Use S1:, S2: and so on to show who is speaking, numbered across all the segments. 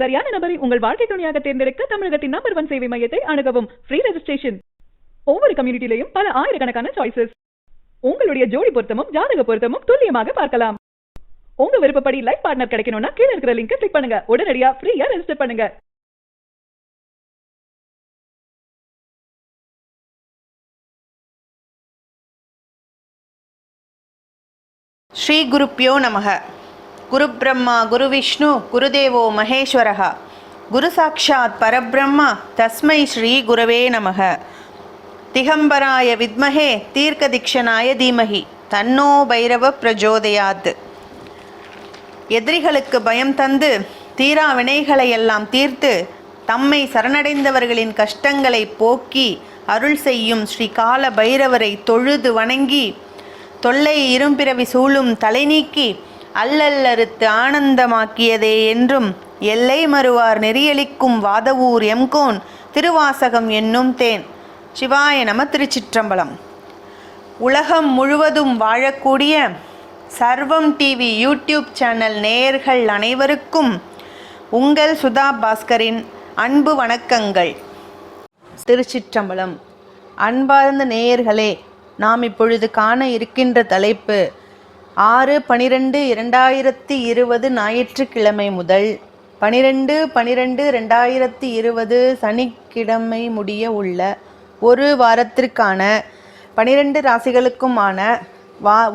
S1: சரியான நபரை உங்கள் வாழ்க்கை துணையாக தேர்ந்தெடுக்க தமிழகத்தின் நம்பர் 1 சேவை மையத்தை அணுகவும். Free registration. ஒவ்வொரு கம்யூனிட்டிலையும் பல ஆயிரக்கணக்கான சாய்ஸஸ். உங்களுடைய ஜோடி பொருத்தமும் ஜாதக பொருத்தமும் துல்லியமாக பார்க்கலாம். உங்க விருப்பப்படி லைஃப் பார்ட்னர் கிடைக்கணும்னா கீழ இருக்கிற லிங்கை கிளிக் பண்ணுங்க. உடனடியா ஃப்ரீயா ரெஜிஸ்டர் பண்ணுங்க.
S2: ஸ்ரீ குருப்யோ நமக. குரு பிரம்மா குரு விஷ்ணு குருதேவோ மகேஸ்வரः. குரு சாட்சாத் பரபிரம்மா தஸ்மை ஸ்ரீ குரவே நமக. திகம்பராய வித்மஹே தீர்க்கதிக்ஷனாய தீமஹி தன்னோ பைரவ பிரஜோதயாத். எதிரிகளுக்கு பயம் தந்து தீரா வினைகளை எல்லாம் தீர்த்து தம்மை சரணடைந்தவர்களின் கஷ்டங்களை போக்கி அருள் செய்யும் ஸ்ரீ கால பைரவரை தொழுது வணங்கி தொல்லை இரும்பிறவி சூழும் தலை நீக்கி அல்லல்லறுத்து ஆனந்தமாக்கியதே என்றும் எல்லை மறுவார் நெறியளிக்கும் வாதவூர் எம்கோன் திருவாசகம் என்னும் தேன். சிவாய நம. திருச்சிற்றம்பலம். உலகம் முழுவதும் வாழக்கூடிய சர்வம் டிவி யூடியூப் சேனல் நேயர்கள் அனைவருக்கும் உங்கள் சுதா பாஸ்கரின் அன்பு வணக்கங்கள். திருச்சிற்றம்பலம். அன்பார்ந்த நேயர்களே, நாம் இப்பொழுது காண இருக்கின்ற தலைப்பு 6/12/2020 ஞாயிற்றுக்கிழமை முதல் 12/12/2020 சனிக்கிழமை முடிய உள்ள ஒரு வாரத்திற்கான 12 ராசிகளுக்குமான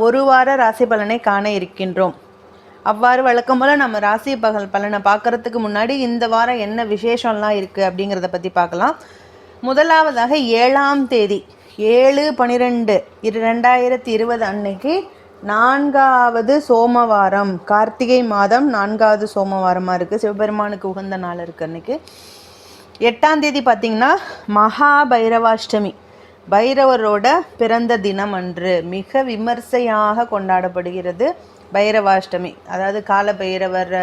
S2: ஒரு வார ராசி பலனை காண இருக்கின்றோம். அவ்வாறு வழக்கம் போல் நம்ம ராசி பலனை பார்க்குறதுக்கு முன்னாடி இந்த வாரம் என்ன விசேஷம்லாம் இருக்குது அப்படிங்கிறத பற்றி பார்க்கலாம். முதலாவதாக 7ஆம் தேதி 7/12/2020 அன்னைக்கு 4வது சோமவாரம், கார்த்திகை மாதம் 4வது சோமவாரமாக இருக்குது. சிவபெருமானுக்கு உகந்த நாள் இருக்குது அன்னைக்கு. 8ஆம் தேதி பார்த்திங்கன்னா மகா பைரவாஷ்டமி, பைரவரோட பிறந்த தினம் அன்று மிக விமர்சையாக கொண்டாடப்படுகிறது பைரவாஷ்டமி. அதாவது கால பைரவர்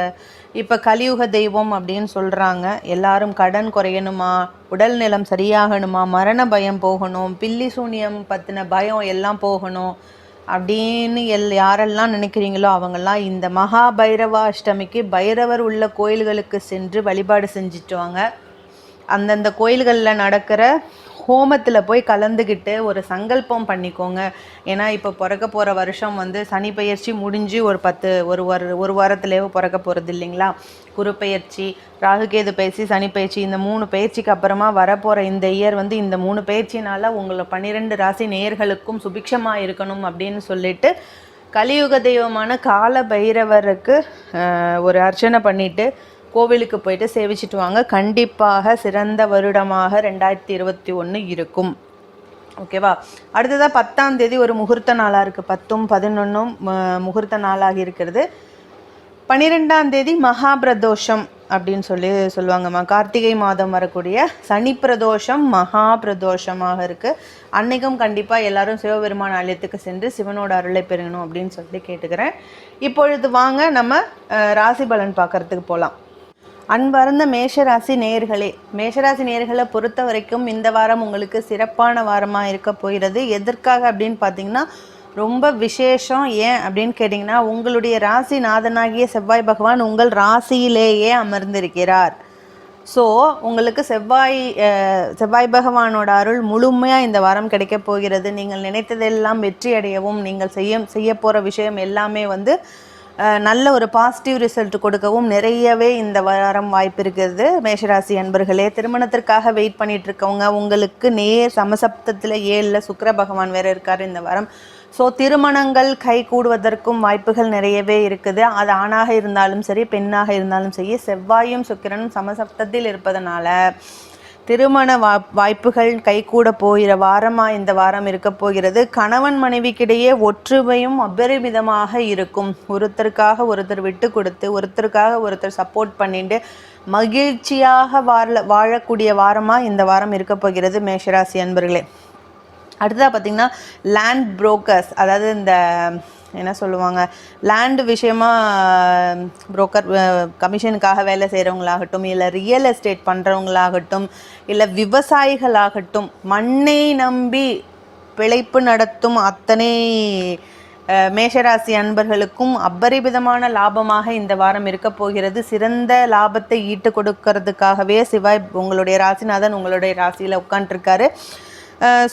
S2: இப்போ கலியுக தெய்வம் அப்படின்னு சொல்கிறாங்க. எல்லாரும் கடன் குறையணுமா, உடல் நிலம் சரியாகணுமா, மரண பயம் போகணும், பில்லி சூனியம் பற்றின பயம் எல்லாம் போகணும் அப்படின்னு யாரெல்லாம் நினைக்கிறீங்களோ அவங்கெல்லாம் இந்த மகா பைரவாஷ்டமிக்கு பைரவர் உள்ள கோயில்களுக்கு சென்று வழிபாடு செஞ்சுட்டு வாங்க. அந்தந்த கோயில்களில் நடக்கிற ஹோமத்தில் போய் கலந்துக்கிட்டு ஒரு சங்கல்பம் பண்ணிக்கோங்க. ஏன்னா இப்போ பிறக்க போகிற வருஷம் சனி பயிற்சி முடிஞ்சு ஒரு வாரத்திலேயே பிறக்க போகிறது இல்லைங்களா. குரு பயிற்சி, ராகுகேது பயிற்சி, சனி பயிற்சி, இந்த 3 பயிற்சிக்கு அப்புறமா வரப்போகிற இந்த இயர் இந்த 3 பயிற்சினால் உங்களை 12 ராசி நேயர்களுக்கும் சுபிக்ஷமாக இருக்கணும் அப்படின்னு சொல்லிட்டு கலியுக தெய்வமான கால பைரவருக்கு ஒரு அர்ச்சனை பண்ணிவிட்டு கோவிலுக்கு போயிட்டு சேவிச்சிட்டு வாங்க. கண்டிப்பாக சிறந்த வருடமாக 2021 இருக்கும். ஓகேவா. அடுத்ததாக 10ஆம் தேதி ஒரு முகூர்த்த நாளாக இருக்குது. 10ம் 11ம் முகூர்த்த நாளாக இருக்கிறது. 12ஆம் தேதி மகா பிரதோஷம் அப்படின்னு சொல்லுவாங்கம்மா. கார்த்திகை மாதம் வரக்கூடிய சனி பிரதோஷம் மகா பிரதோஷமாக இருக்குது. அன்னைக்கும் கண்டிப்பாக எல்லாரும் சிவபெருமான் ஆலயத்துக்கு சென்று சிவனோட அருளை பெறணும் அப்படின்னு சொல்லி கேட்டுக்கிறேன். இப்பொழுது வாங்க நம்ம ராசி பலன் பார்க்கறதுக்கு போகலாம். அன்பார்ந்த மேஷராசி நேயர்களே, மேஷராசி நேயர்களை பொறுத்த வரைக்கும் இந்த வாரம் உங்களுக்கு சிறப்பான வாரமாக இருக்க போகிறது. எதற்காக அப்படின்னு பார்த்தீங்கன்னா ரொம்ப விசேஷம். ஏன் அப்படின்னு கேட்டிங்கன்னா உங்களுடைய ராசி நாதனாகிய செவ்வாய் பகவான் உங்கள் ராசியிலேயே அமர்ந்திருக்கிறார். ஸோ உங்களுக்கு செவ்வாய் பகவானோட அருள் முழுமையாக இந்த வாரம் கிடைக்க போகிறது. நீங்கள் நினைத்ததெல்லாம் வெற்றி அடையவும், நீங்கள் செய்ய போகிற விஷயம் எல்லாமே நல்ல ஒரு பாசிட்டிவ் ரிசல்ட் கொடுக்கவும் நிறையவே இந்த வாரம் வாய்ப்பு இருக்கிறது. மேஷராசி அன்பர்களே, திருமணத்திற்காக வெயிட் பண்ணிட்டு இருக்கவங்க, உங்களுக்கு நேர் சமசப்தத்தில் 7ல் சுக்கிர பகவான் வேறு இருக்கார் இந்த வாரம். ஸோ திருமணங்கள் கை கூடுவதற்கும் வாய்ப்புகள் நிறையவே இருக்குது. அது ஆணாக இருந்தாலும் சரி, பெண்ணாக இருந்தாலும் சரி, செவ்வாயும் சுக்கிரனும் சமசப்தத்தில் இருப்பதனால திருமண வாய்ப்புகள் கைகூட போகிற வாரமாக இந்த வாரம் இருக்க போகிறது. கணவன் மனைவிக்கிடையே ஒற்றுமையும் அபரிமிதமாக இருக்கும். ஒருத்தருக்காக ஒருத்தர் விட்டு கொடுத்து, ஒருத்தருக்காக ஒருத்தர் சப்போர்ட் பண்ணிட்டு மகிழ்ச்சியாக வாழக்கூடிய வாரமாக இந்த வாரம் இருக்க போகிறது மேஷராசி அன்பர்களே. அடுத்ததாக பார்த்திங்கன்னா லேண்ட் புரோக்கர்ஸ், அதாவது இந்த என்ன சொல்லுவாங்க, லேண்டு விஷயமா புரோக்கர் கமிஷனுக்காக வேலை செய்கிறவங்களாகட்டும், இல்லை ரியல் எஸ்டேட் பண்ணுறவங்களாகட்டும், இல்லை விவசாயிகளாகட்டும், மண்ணை நம்பி பிழைப்பு நடத்தும் அத்தனை மேஷராசி அன்பர்களுக்கும் அபரிமிதமான லாபமாக இந்த வாரம் இருக்க போகிறது. சிறந்த லாபத்தை ஈட்டு கொடுக்கறதுக்காகவே செவ்வாய் உங்களுடைய ராசிநாதன் உங்களுடைய ராசியில் உட்காந்துருக்காரு.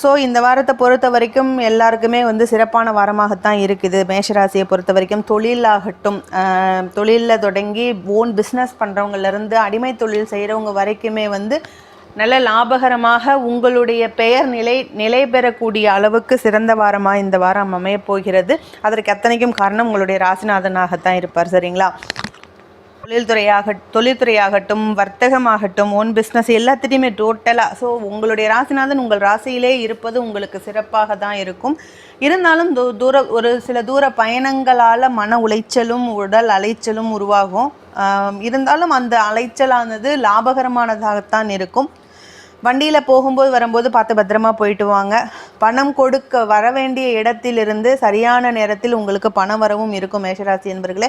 S2: ஸோ இந்த வாரத்தை பொறுத்த வரைக்கும் எல்லாருக்குமே சிறப்பான வாரமாகத்தான் இருக்குது. மேஷராசியை பொறுத்த வரைக்கும் தொழிலாகட்டும், தொழிலில் தொடங்கி ஓன் பிஸ்னஸ் பண்ணுறவங்கலேருந்து அடிமை தொழில் செய்கிறவங்க வரைக்குமே நல்ல லாபகரமாக உங்களுடைய பெயர் நிலை பெறக்கூடிய அளவுக்கு சிறந்த வாரமாக இந்த வாரம் அமைய போகிறது. அதற்கு அத்தனைக்கும் காரணம் உங்களுடைய ராசிநாதனாகத்தான் இருப்பார். சரிங்களா? தொழில்துறையாகட்டும், வர்த்தகமாகட்டும், ஓன் பிஸ்னஸ் எல்லாத்துலேயுமே டோட்டலாக. ஸோ உங்களுடைய ராசிநாதன் உங்கள் ராசியிலே இருப்பது உங்களுக்கு சிறப்பாக தான் இருக்கும். இருந்தாலும் ஒரு சில தூர பயணங்களால் மன உளைச்சலும் உடல் அலைச்சலும் உருவாகும். இருந்தாலும் அந்த அலைச்சலானது லாபகரமானதாகத்தான் இருக்கும். வண்டியில் போகும்போது வரும்போது பார்த்து பத்திரமா போயிட்டு வாங்க. பணம் கொடுக்க வர வேண்டிய இடத்திலிருந்து சரியான நேரத்தில் உங்களுக்கு பணம் வரவும் இருக்கும் மேஷராசி என்பர்களே.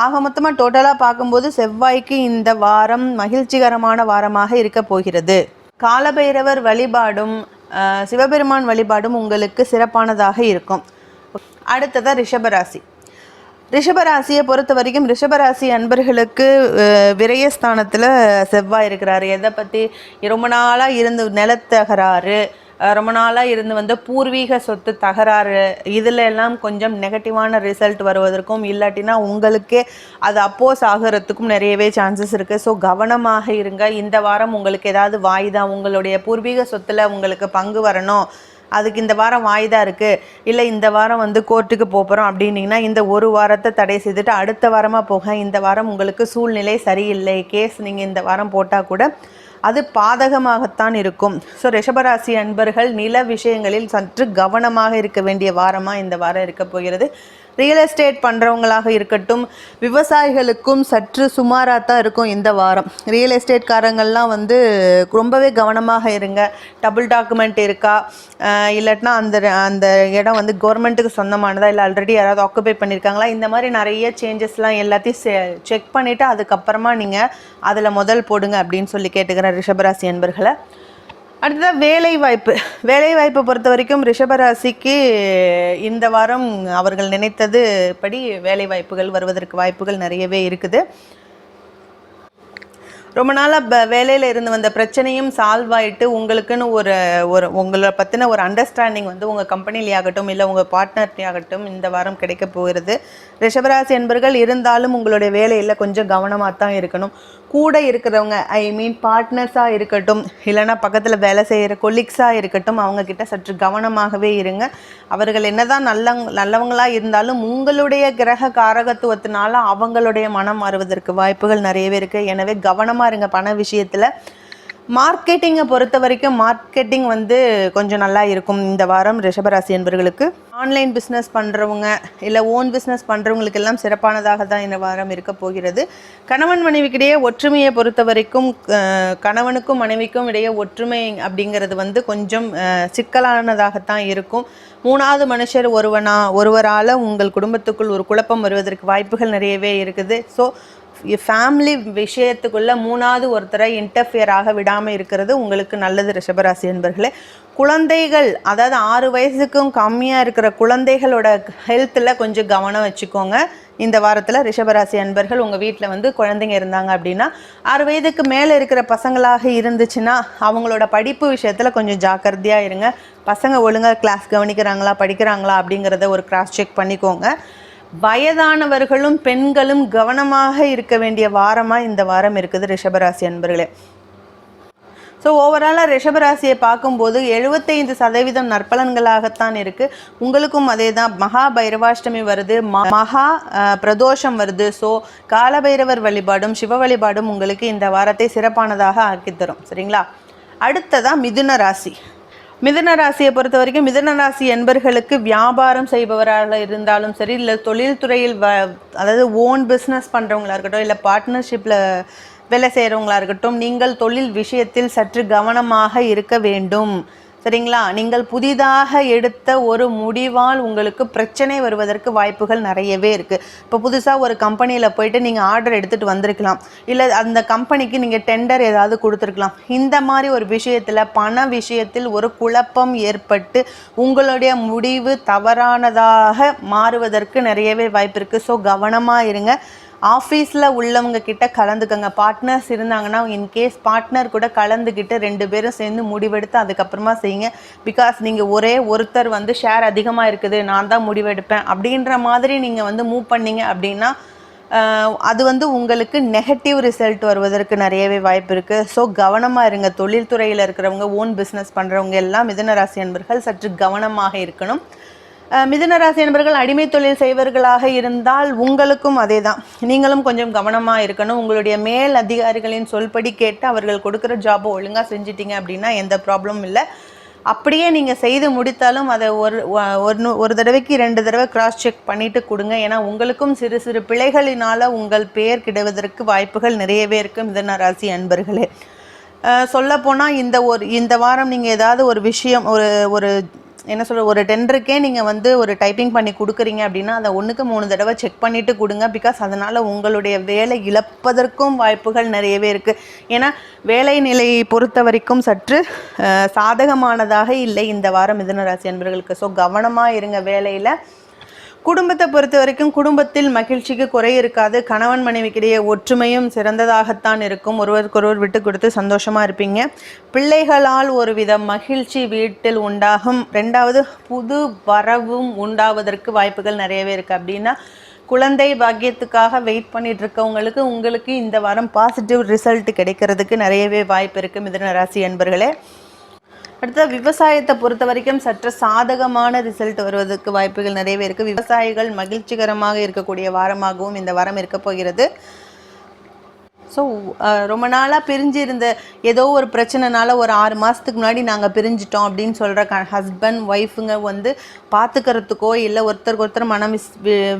S2: ஆக மொத்தமாக டோட்டலாக பார்க்கும்போது செவ்வாய்க்கு இந்த வாரம் மகிழ்ச்சிகரமான வாரமாக இருக்க போகிறது. காலபைரவர் வழிபாடும் சிவபெருமான் வழிபாடும் உங்களுக்கு சிறப்பானதாக இருக்கும். அடுத்ததாக ரிஷபராசி. ரிஷபராசியை பொறுத்த வரைக்கும் ரிஷபராசி அன்பர்களுக்கு விரயஸ்தானத்தில் செவ்வாய் இருக்கிறாரு. எதை பற்றி? ரொம்ப நாளாக இருந்து நிலத்தகராறு, ரொம்ப நாளாக இருந்து பூர்வீக சொத்து தகராறு, இதில் எல்லாம் கொஞ்சம் நெகட்டிவான ரிசல்ட் வருவதற்கும் இல்லாட்டினா உங்களுக்கே அது அப்போஸ் ஆகிறதுக்கும் நிறையவே சான்சஸ் இருக்குது. ஸோ கவனமாக இருங்க. இந்த வாரம் உங்களுக்கு ஏதாவது வாய்தா, உங்களுடைய பூர்வீக சொத்தில் உங்களுக்கு பங்கு வரணும், அதுக்கு இந்த வாரம் வாய்தா இருக்குது, இல்லை இந்த வாரம் கோர்ட்டுக்கு போகிறோம் அப்படின்னிங்கன்னா இந்த ஒரு வாரத்தை தடை செய்துட்டு அடுத்த வாரமாக போக. இந்த வாரம் உங்களுக்கு சூழ்நிலை சரியில்லை, கேஸ் நீங்கள் இந்த வாரம் போட்டால் கூட அது பாதகமாகத்தான் இருக்கும். ஸோ ரிஷபராசி அன்பர்கள் நில விஷயங்களில் சற்று கவனமாக இருக்க வேண்டிய வாரமாக இந்த வாரம் இருக்க போகிறது. ரியல் எஸ்டேட் பண்ணுறவங்களாக இருக்கட்டும், விவசாயிகளுக்கும் சற்று சுமாராக தான் இருக்கும் இந்த வாரம். ரியல் எஸ்டேட்காரங்கள்லாம் ரொம்பவே கவனமாக இருங்க. டபுள் டாக்குமெண்ட் இருக்கா, இல்லாட்டினா அந்த இடம் கவர்மெண்ட்டுக்கு சொந்தமானதா, இல்லை ஆல்ரெடி யாராவது ஆக்குபை பண்ணியிருக்காங்களா, இந்த மாதிரி நிறைய சேஞ்சஸ்லாம் எல்லாத்தையும் செக் பண்ணிவிட்டு அதுக்கப்புறமா நீங்கள் அதில் முதல் போடுங்க அப்படின்னு சொல்லி கேட்டுக்கிறேன் ரிஷபராசி அன்பர்களை. அடுத்ததாக வேலைவாய்ப்பை பொறுத்த வரைக்கும் ரிஷபராசிக்கு இந்த வாரம் அவர்கள் நினைத்தது படி வேலைவாய்ப்புகள் வருவதற்கு வாய்ப்புகள் நிறையவே இருக்குது. ரொம்ப நாளாக வேலையில் இருந்து வந்த பிரச்சனையும் சால்வ் ஆகிட்டு உங்களுக்குன்னு உங்களை பற்றின ஒரு அண்டர்ஸ்டாண்டிங் உங்கள் கம்பெனிலேயாகட்டும் இல்லை உங்கள் பார்ட்னர்லேயாகட்டும் இந்த வாரம் கிடைக்க போகிறது. ரிஷபராசி என்பர்கள் இருந்தாலும் உங்களுடைய வேலையில் கொஞ்சம் கவனமாக தான் இருக்கணும். கூட இருக்கிறவங்க, ஐ மீன் பார்ட்னர்ஸாக இருக்கட்டும், இல்லைனா பக்கத்தில் வேலை செய்கிற கொலீக்ஸாக இருக்கட்டும், அவங்கக்கிட்ட சற்று கவனமாகவே இருங்க. அவர்கள் என்னதான் நல்லவங்களாக இருந்தாலும் உங்களுடைய கிரக காரகத்துவத்தினால அவங்களுடைய மனம் மாறுவதற்கு வாய்ப்புகள் நிறையவே இருக்குது. எனவே கவனமாக இருங்க பண விஷயத்தில். மார்க்கெட்டிங்கை பொறுத்த வரைக்கும் மார்க்கெட்டிங் கொஞ்சம் நல்லா இருக்கும் இந்த வாரம் ரிஷபராசி என்பவர்களுக்கு. ஆன்லைன் பிஸ்னஸ் பண்ணுறவங்க இல்லை ஓன் பிஸ்னஸ் பண்ணுறவங்களுக்கெல்லாம் சிறப்பானதாக தான் இந்த வாரம் இருக்க போகிறது. கணவன் மனைவிக்கிடையே ஒற்றுமையை பொறுத்த வரைக்கும் கணவனுக்கும் மனைவிக்கும் இடையே ஒற்றுமை அப்படிங்கிறது கொஞ்சம் சிக்கலானதாகத்தான் இருக்கும். மூணாவது மனுஷர் ஒருவரால் உங்கள் குடும்பத்துக்குள் ஒரு குழப்பம் வருவதற்கு வாய்ப்புகள் நிறையவே இருக்குது. ஸோ ஃபேமிலி விஷயத்துக்குள்ளே மூணாவது ஒருத்தரை இன்டர்ஃபியர் ஆக விடாமல் இருக்கிறது உங்களுக்கு நல்லது ரிஷபராசி என்பர்களே. குழந்தைகள், அதாவது 6 வயசுக்கும் கம்மியாக இருக்கிற குழந்தைகளோட ஹெல்த்தில் கொஞ்சம் கவனம் வச்சுக்கோங்க. இந்த வாரத்தில் ரிஷபராசி அன்பர்கள் உங்கள் வீட்டில் குழந்தைங்க இருந்தாங்க அப்படின்னா 6 வயதுக்கு மேலே இருக்கிற பசங்களாக இருந்துச்சுன்னா அவங்களோட படிப்பு விஷயத்தில் கொஞ்சம் ஜாக்கிரதையாக இருங்க. பசங்க ஒழுங்காக கிளாஸ் கவனிக்கிறாங்களா, படிக்கிறாங்களா அப்படிங்கிறத ஒரு கிராஸ் செக் பண்ணிக்கோங்க. வயதானவர்களும் பெண்களும் கவனமாக இருக்க வேண்டிய வாரமாக இந்த வாரம் இருக்குது ரிஷபராசி அன்பர்களே. ஸோ ஓவராலாக ரிஷபராசியை பார்க்கும்போது 75% நற்பலன்களாகத்தான் இருக்குது. உங்களுக்கும் அதே தான். மகா பைரவாஷ்டமி வருது, மகா பிரதோஷம் வருது. ஸோ காலபைரவர் வழிபாடும் சிவ வழிபாடும் உங்களுக்கு இந்த வாரத்தை சிறப்பானதாக ஆக்கித்தரும். சரிங்களா? அடுத்ததாக மிதுன ராசி. மிதுன ராசியை பொறுத்த வரைக்கும் மிதுன ராசி என்பர்களுக்கு வியாபாரம் செய்பவராக இருந்தாலும் சரி, இல்லை தொழில்துறையில் அதாவது ஓன் பிஸ்னஸ் பண்ணுறவங்களா இருக்கட்டும், இல்லை பார்ட்னர்ஷிப்பில் வேலை செய்கிறவங்களா இருக்கட்டும், நீங்கள் தொழில் விஷயத்தில் சற்று கவனமாக இருக்க வேண்டும். சரிங்களா? நீங்கள் புதிதாக எடுத்த ஒரு முடிவால் உங்களுக்கு பிரச்சனை வருவதற்கு வாய்ப்புகள் நிறையவே இருக்குது. இப்போ புதுசாக ஒரு கம்பெனியில் போயிட்டு நீங்கள் ஆர்டர் எடுத்துகிட்டு வந்திருக்கலாம், இல்லை அந்த கம்பெனிக்கு நீங்கள் டெண்டர் ஏதாவது கொடுத்துருக்கலாம். இந்த மாதிரி ஒரு விஷயத்தில் பண விஷயத்தில் ஒரு குழப்பம் ஏற்பட்டு உங்களுடைய முடிவு தவறானதாக மாறுவதற்கு நிறையவே வாய்ப்பு இருக்குது. ஸோ கவனமாக இருங்க. ஆஃபீஸில் உள்ளவங்க கிட்ட கலந்துக்கங்க. பார்ட்னர்ஸ் இருந்தாங்கன்னா இன்கேஸ் பார்ட்னர் கூட கலந்துக்கிட்டு 2 பேரும் சேர்ந்து முடிவெடுத்து அதுக்கப்புறமா செய்யுங்க. பிகாஸ் நீங்கள் ஒரே ஒருத்தர் வந்து ஷேர் அதிகமாக இருக்குது, நான் தான் முடிவெடுப்பேன் அப்படின்ற மாதிரி நீங்கள் மூவ் பண்ணீங்க அப்படின்னா அது உங்களுக்கு நெகட்டிவ் ரிசல்ட் வருவதற்கு நிறையவே வாய்ப்பு இருக்குது. ஸோ கவனமாக இருங்க. தொழில்துறையில் இருக்கிறவங்க, ஓன் பிஸ்னஸ் பண்ணுறவங்க எல்லாம் மிதுன ராசி அன்பர்கள் சற்று கவனமாக இருக்கணும். மிதுன ராசி அன்பர்கள் அடிமை தொழில் செய்வர்களாக இருந்தால் உங்களுக்கும் அதே தான், நீங்களும் கொஞ்சம் கவனமாக இருக்கணும். உங்களுடைய மேல் அதிகாரிகளின் சொல்படி கேட்டு அவர்கள் கொடுக்குற ஜாபை ஒழுங்காக செஞ்சிட்டிங்க அப்படின்னா எந்த ப்ராப்ளமும் இல்லை. அப்படியே நீங்கள் செய்து முடித்தாலும் அதை ஒரு தடவைக்கு 2 தடவை கிராஸ் செக் பண்ணிவிட்டு கொடுங்க. ஏன்னா உங்களுக்கும் சிறு சிறு பிழைகளினால் உங்கள் பெயர் கிடைவதற்கு வாய்ப்புகள் நிறையவே இருக்குது மிதுன ராசி அன்பர்களே. சொல்லப்போனால் இந்த வாரம் நீங்கள் ஏதாவது ஒரு விஷயம் ஒரு ஒரு டெண்டருக்கே நீங்கள் ஒரு டைப்பிங் பண்ணி கொடுக்குறீங்க அப்படின்னா அதை 1க்கு 3 தடவை செக் பண்ணிவிட்டு கொடுங்க. பிகாஸ் அதனால் உங்களுடைய வேலை இழப்பதற்கும் வாய்ப்புகள் நிறையவே இருக்குது. ஏன்னா வேலை நிலையை பொறுத்த வரைக்கும் சற்று சாதகமானதாக இல்லை இந்த வாரம் மிதுன ராசி அன்பர்களுக்கு. ஸோ கவனமாக இருங்க வேலையில். குடும்பத்தை பொறுத்த வரைக்கும் குடும்பத்தில் மகிழ்ச்சிக்கு குறை இருக்காது. கணவன் மனைவிக்கிடையே ஒற்றுமையும் சிறந்ததாகத்தான் இருக்கும். ஒருவருக்கொருவர் விட்டு கொடுத்து சந்தோஷமாக இருப்பீங்க. பிள்ளைகளால் ஒரு வித மகிழ்ச்சி வீட்டில் உண்டாகும். 2வது புது வரவும் உண்டாவதற்கு வாய்ப்புகள் நிறையவே இருக்குது. அப்படின்னா குழந்தை பாக்கியத்துக்காக வெயிட் பண்ணிட்டு இருக்கவங்களுக்கு உங்களுக்கு இந்த வாரம் பாசிட்டிவ் ரிசல்ட் கிடைக்கிறதுக்கு நிறையவே வாய்ப்பு இருக்குது மிதுன ராசி அன்பர்களே. அடுத்த விவசாயத்தை பொறுத்த வரைக்கும் சற்று சாதகமான ரிசல்ட் வருவதற்கு வாய்ப்புகள் நிறையவே இருக்குது. விவசாயிகள் மகிழ்ச்சிகரமாக இருக்கக்கூடிய வாரமாகவும் இந்த வாரம் இருக்க போகிறது. ஸோ ரொம்ப நாளாக பிரிஞ்சு இருந்த ஏதோ ஒரு பிரச்சனைனால ஒரு 6 மாதத்துக்கு முன்னாடி நாங்கள் பிரிஞ்சிட்டோம் அப்படின்னு சொல்கிற ஹஸ்பண்ட் ஒய்ஃபுங்க பார்த்துக்கிறதுக்கோ இல்லை ஒருத்தருக்கு ஒருத்தர் மனம்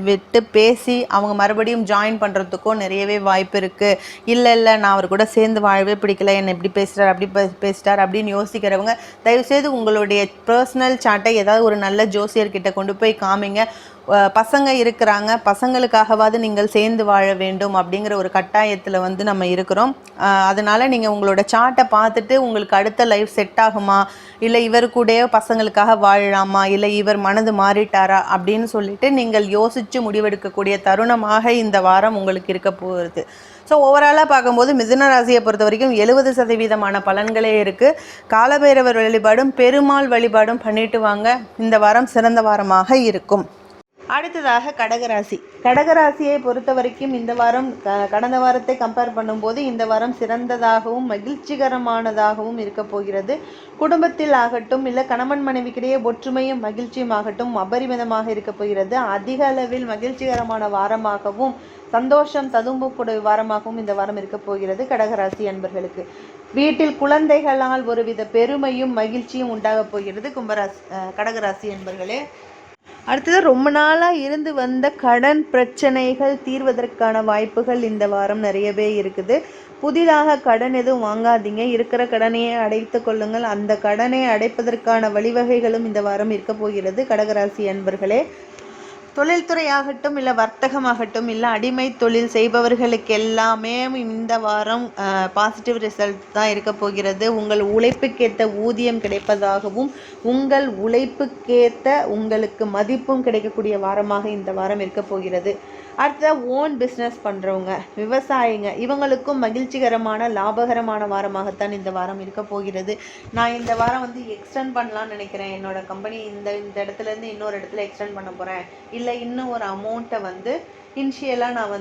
S2: விட்டு பேசி அவங்க மறுபடியும் ஜாயின் பண்ணுறதுக்கோ நிறையவே வாய்ப்பு இருக்குது. இல்லை நான் அவர் கூட சேர்ந்து வாழவே பிடிக்கல, என்னை எப்படி பேசுகிறார் அப்படி பேசிட்டார் அப்படின்னு யோசிக்கிறவங்க தயவுசெய்து உங்களுடைய பர்சனல் சார்ட்டை ஏதாவது ஒரு நல்ல ஜோசியர்கிட்ட கொண்டு போய் காமிங்க. பசங்க இருக்கிறாங்க, பசங்களுக்காகவாது நீங்கள் சேர்ந்து வாழ வேண்டும் அப்படிங்கிற ஒரு கட்டாயத்தில் நம்ம இருக்கிறோம். அதனால் நீங்கள் உங்களோட சார்ட்டை பார்த்துட்டு உங்களுக்கு அடுத்த லைஃப் செட் ஆகுமா, இல்லை இவர் கூட பசங்களுக்காக வாழலாமா, இல்லை இவர் மனது மாறிட்டாரா அப்படின்னு சொல்லிட்டு நீங்கள் யோசித்து முடிவெடுக்கக்கூடிய தருணமாக இந்த வாரம் உங்களுக்கு இருக்க போகிறது. ஸோ ஓவராலாக பார்க்கும்போது மிதுன ராசியை பொறுத்த வரைக்கும் 70% பலன்களே இருக்குது. காலபைரவர் வழிபாடும் பெருமாள் வழிபாடும் பண்ணிட்டு வாங்க. இந்த வாரம் சிறந்த வாரமாக இருக்கும். அடுத்ததாக கடகராசி. கடகராசியை பொறுத்த வரைக்கும் இந்த வாரம் கடந்த வாரத்தை கம்பேர் பண்ணும்போது இந்த வாரம் சிறந்ததாகவும் மகிழ்ச்சிகரமானதாகவும் இருக்க போகிறது. குடும்பத்தில் ஆகட்டும் இல்லை கணவன் மனைவிக்கிடையே ஒற்றுமையும் மகிழ்ச்சியும் ஆகட்டும் அபரிமிதமாக இருக்க போகிறது. அதிக அளவில் மகிழ்ச்சிகரமான வாரமாகவும் சந்தோஷம் ததும்பக்கூடிய வாரமாகவும் இந்த வாரம் இருக்க போகிறது கடகராசி அன்பர்களுக்கு. வீட்டில் குழந்தைகளால் ஒருவித பெருமையும் மகிழ்ச்சியும் உண்டாக போகிறது கடகராசி அன்பர்களே. அடுத்தது ரொம்ப நாளாக இருந்து வந்த கடன் பிரச்சனைகள் தீர்வதற்கான வாய்ப்புகள் இந்த வாரம் நிறையவே இருக்குது. புதிதாக கடன் எதுவும் வாங்காதீங்க, இருக்கிற கடனையே அடைத்து கொள்ளுங்கள். அந்த கடனை அடைப்பதற்கான வழிவகைகளும் இந்த வாரம் இருக்க போகிறது கடகராசி அன்பர்களே. தொழில்துறை ஆகட்டும் இல்லை வர்த்தகமாகட்டும் இல்லை அடிமை தொழில் செய்பவர்களுக்கு எல்லாமே இந்த வாரம் பாசிட்டிவ் ரிசல்ட் தான் இருக்க போகிறது. உங்கள் உழைப்புக்கேற்ற ஊதியம் கிடைப்பதாகவும் உங்கள் உழைப்புக்கேற்ற உங்களுக்கு மதிப்பும் கிடைக்கக்கூடிய வாரமாக இந்த வாரம் இருக்க போகிறது. அடுத்தது ஓன் பிஸ்னஸ் பண்ணுறவங்க, விவசாயிங்க, இவங்களுக்கும் மகிழ்ச்சிகரமான லாபகரமான வாரமாகத்தான் இந்த வாரம் இருக்க போகிறது. நான் இந்த வாரம் எக்ஸ்டெண்ட் பண்ணலான்னு நினைக்கிறேன். என்னோட கம்பெனி இந்த இடத்துலேருந்து இன்னொரு இடத்துல எக்ஸ்டெண்ட் பண்ண போகிறேன், இல்லை இன்னும் ஒரு அமௌண்ட்டை இனிஷியலாக நான்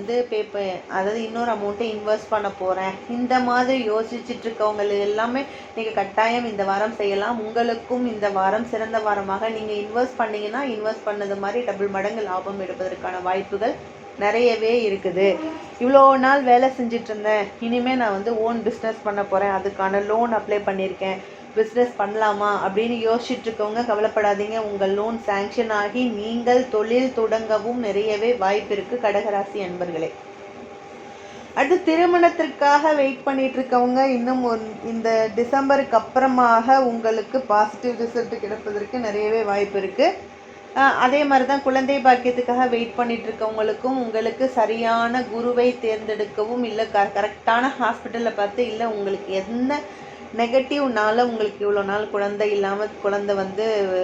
S2: அதாவது இன்னொரு அமௌண்ட்டை இன்வெஸ்ட் பண்ண போகிறேன். இந்த மாதிரி யோசிச்சுட்டு இருக்கவங்க எல்லாமே நீங்கள் கட்டாயம் இந்த வாரம் செய்யலாம். உங்களுக்கும் இந்த வாரம் சிறந்த வாரமாக நீங்கள் இன்வெஸ்ட் பண்ணிங்கன்னா இன்வெஸ்ட் பண்ணது மாதிரி டபுள் மடங்கு லாபம் எடுப்பதற்கான வாய்ப்புகள் நிறையவே இருக்குது. இவ்வளோ நாள் வேலை செஞ்சுட்டு இருந்தேன், இனிமேல் நான் ஓன் பிஸ்னஸ் பண்ண போகிறேன், அதுக்கான லோன் அப்ளை பண்ணியிருக்கேன், பிஸ்னஸ் பண்ணலாமா அப்படின்னு யோசிச்சுட்டு இருக்கவங்க கவலைப்படாதீங்க. உங்கள் லோன் சேங்ஷன் ஆகி நீங்கள் தொழில் தொடங்கவும் நிறையவே வாய்ப்பு இருக்குது கடகராசி அன்பர்களே. அடுத்து திருமணத்திற்காக வெயிட் பண்ணிட்டு இருக்கவங்க இன்னும் இந்த டிசம்பருக்கு அப்புறமாக உங்களுக்கு பாசிட்டிவ் ரிசல்ட் கிடைப்பதற்கு நிறையவே வாய்ப்பு இருக்குது. அதே மாதிரி தான் குழந்தை பாக்கியத்துக்காக வெயிட் பண்ணிட்டு இருக்கவங்களுக்கும் உங்களுக்கு சரியான குருவை தேர்ந்தெடுக்கவும் இல்லை கரெக்டான ஹாஸ்பிட்டலில் பார்த்து இல்லை உங்களுக்கு என்ன நெகட்டிவ்னால உங்களுக்கு இவ்வளோ நாள் குழந்தை இல்லாமல்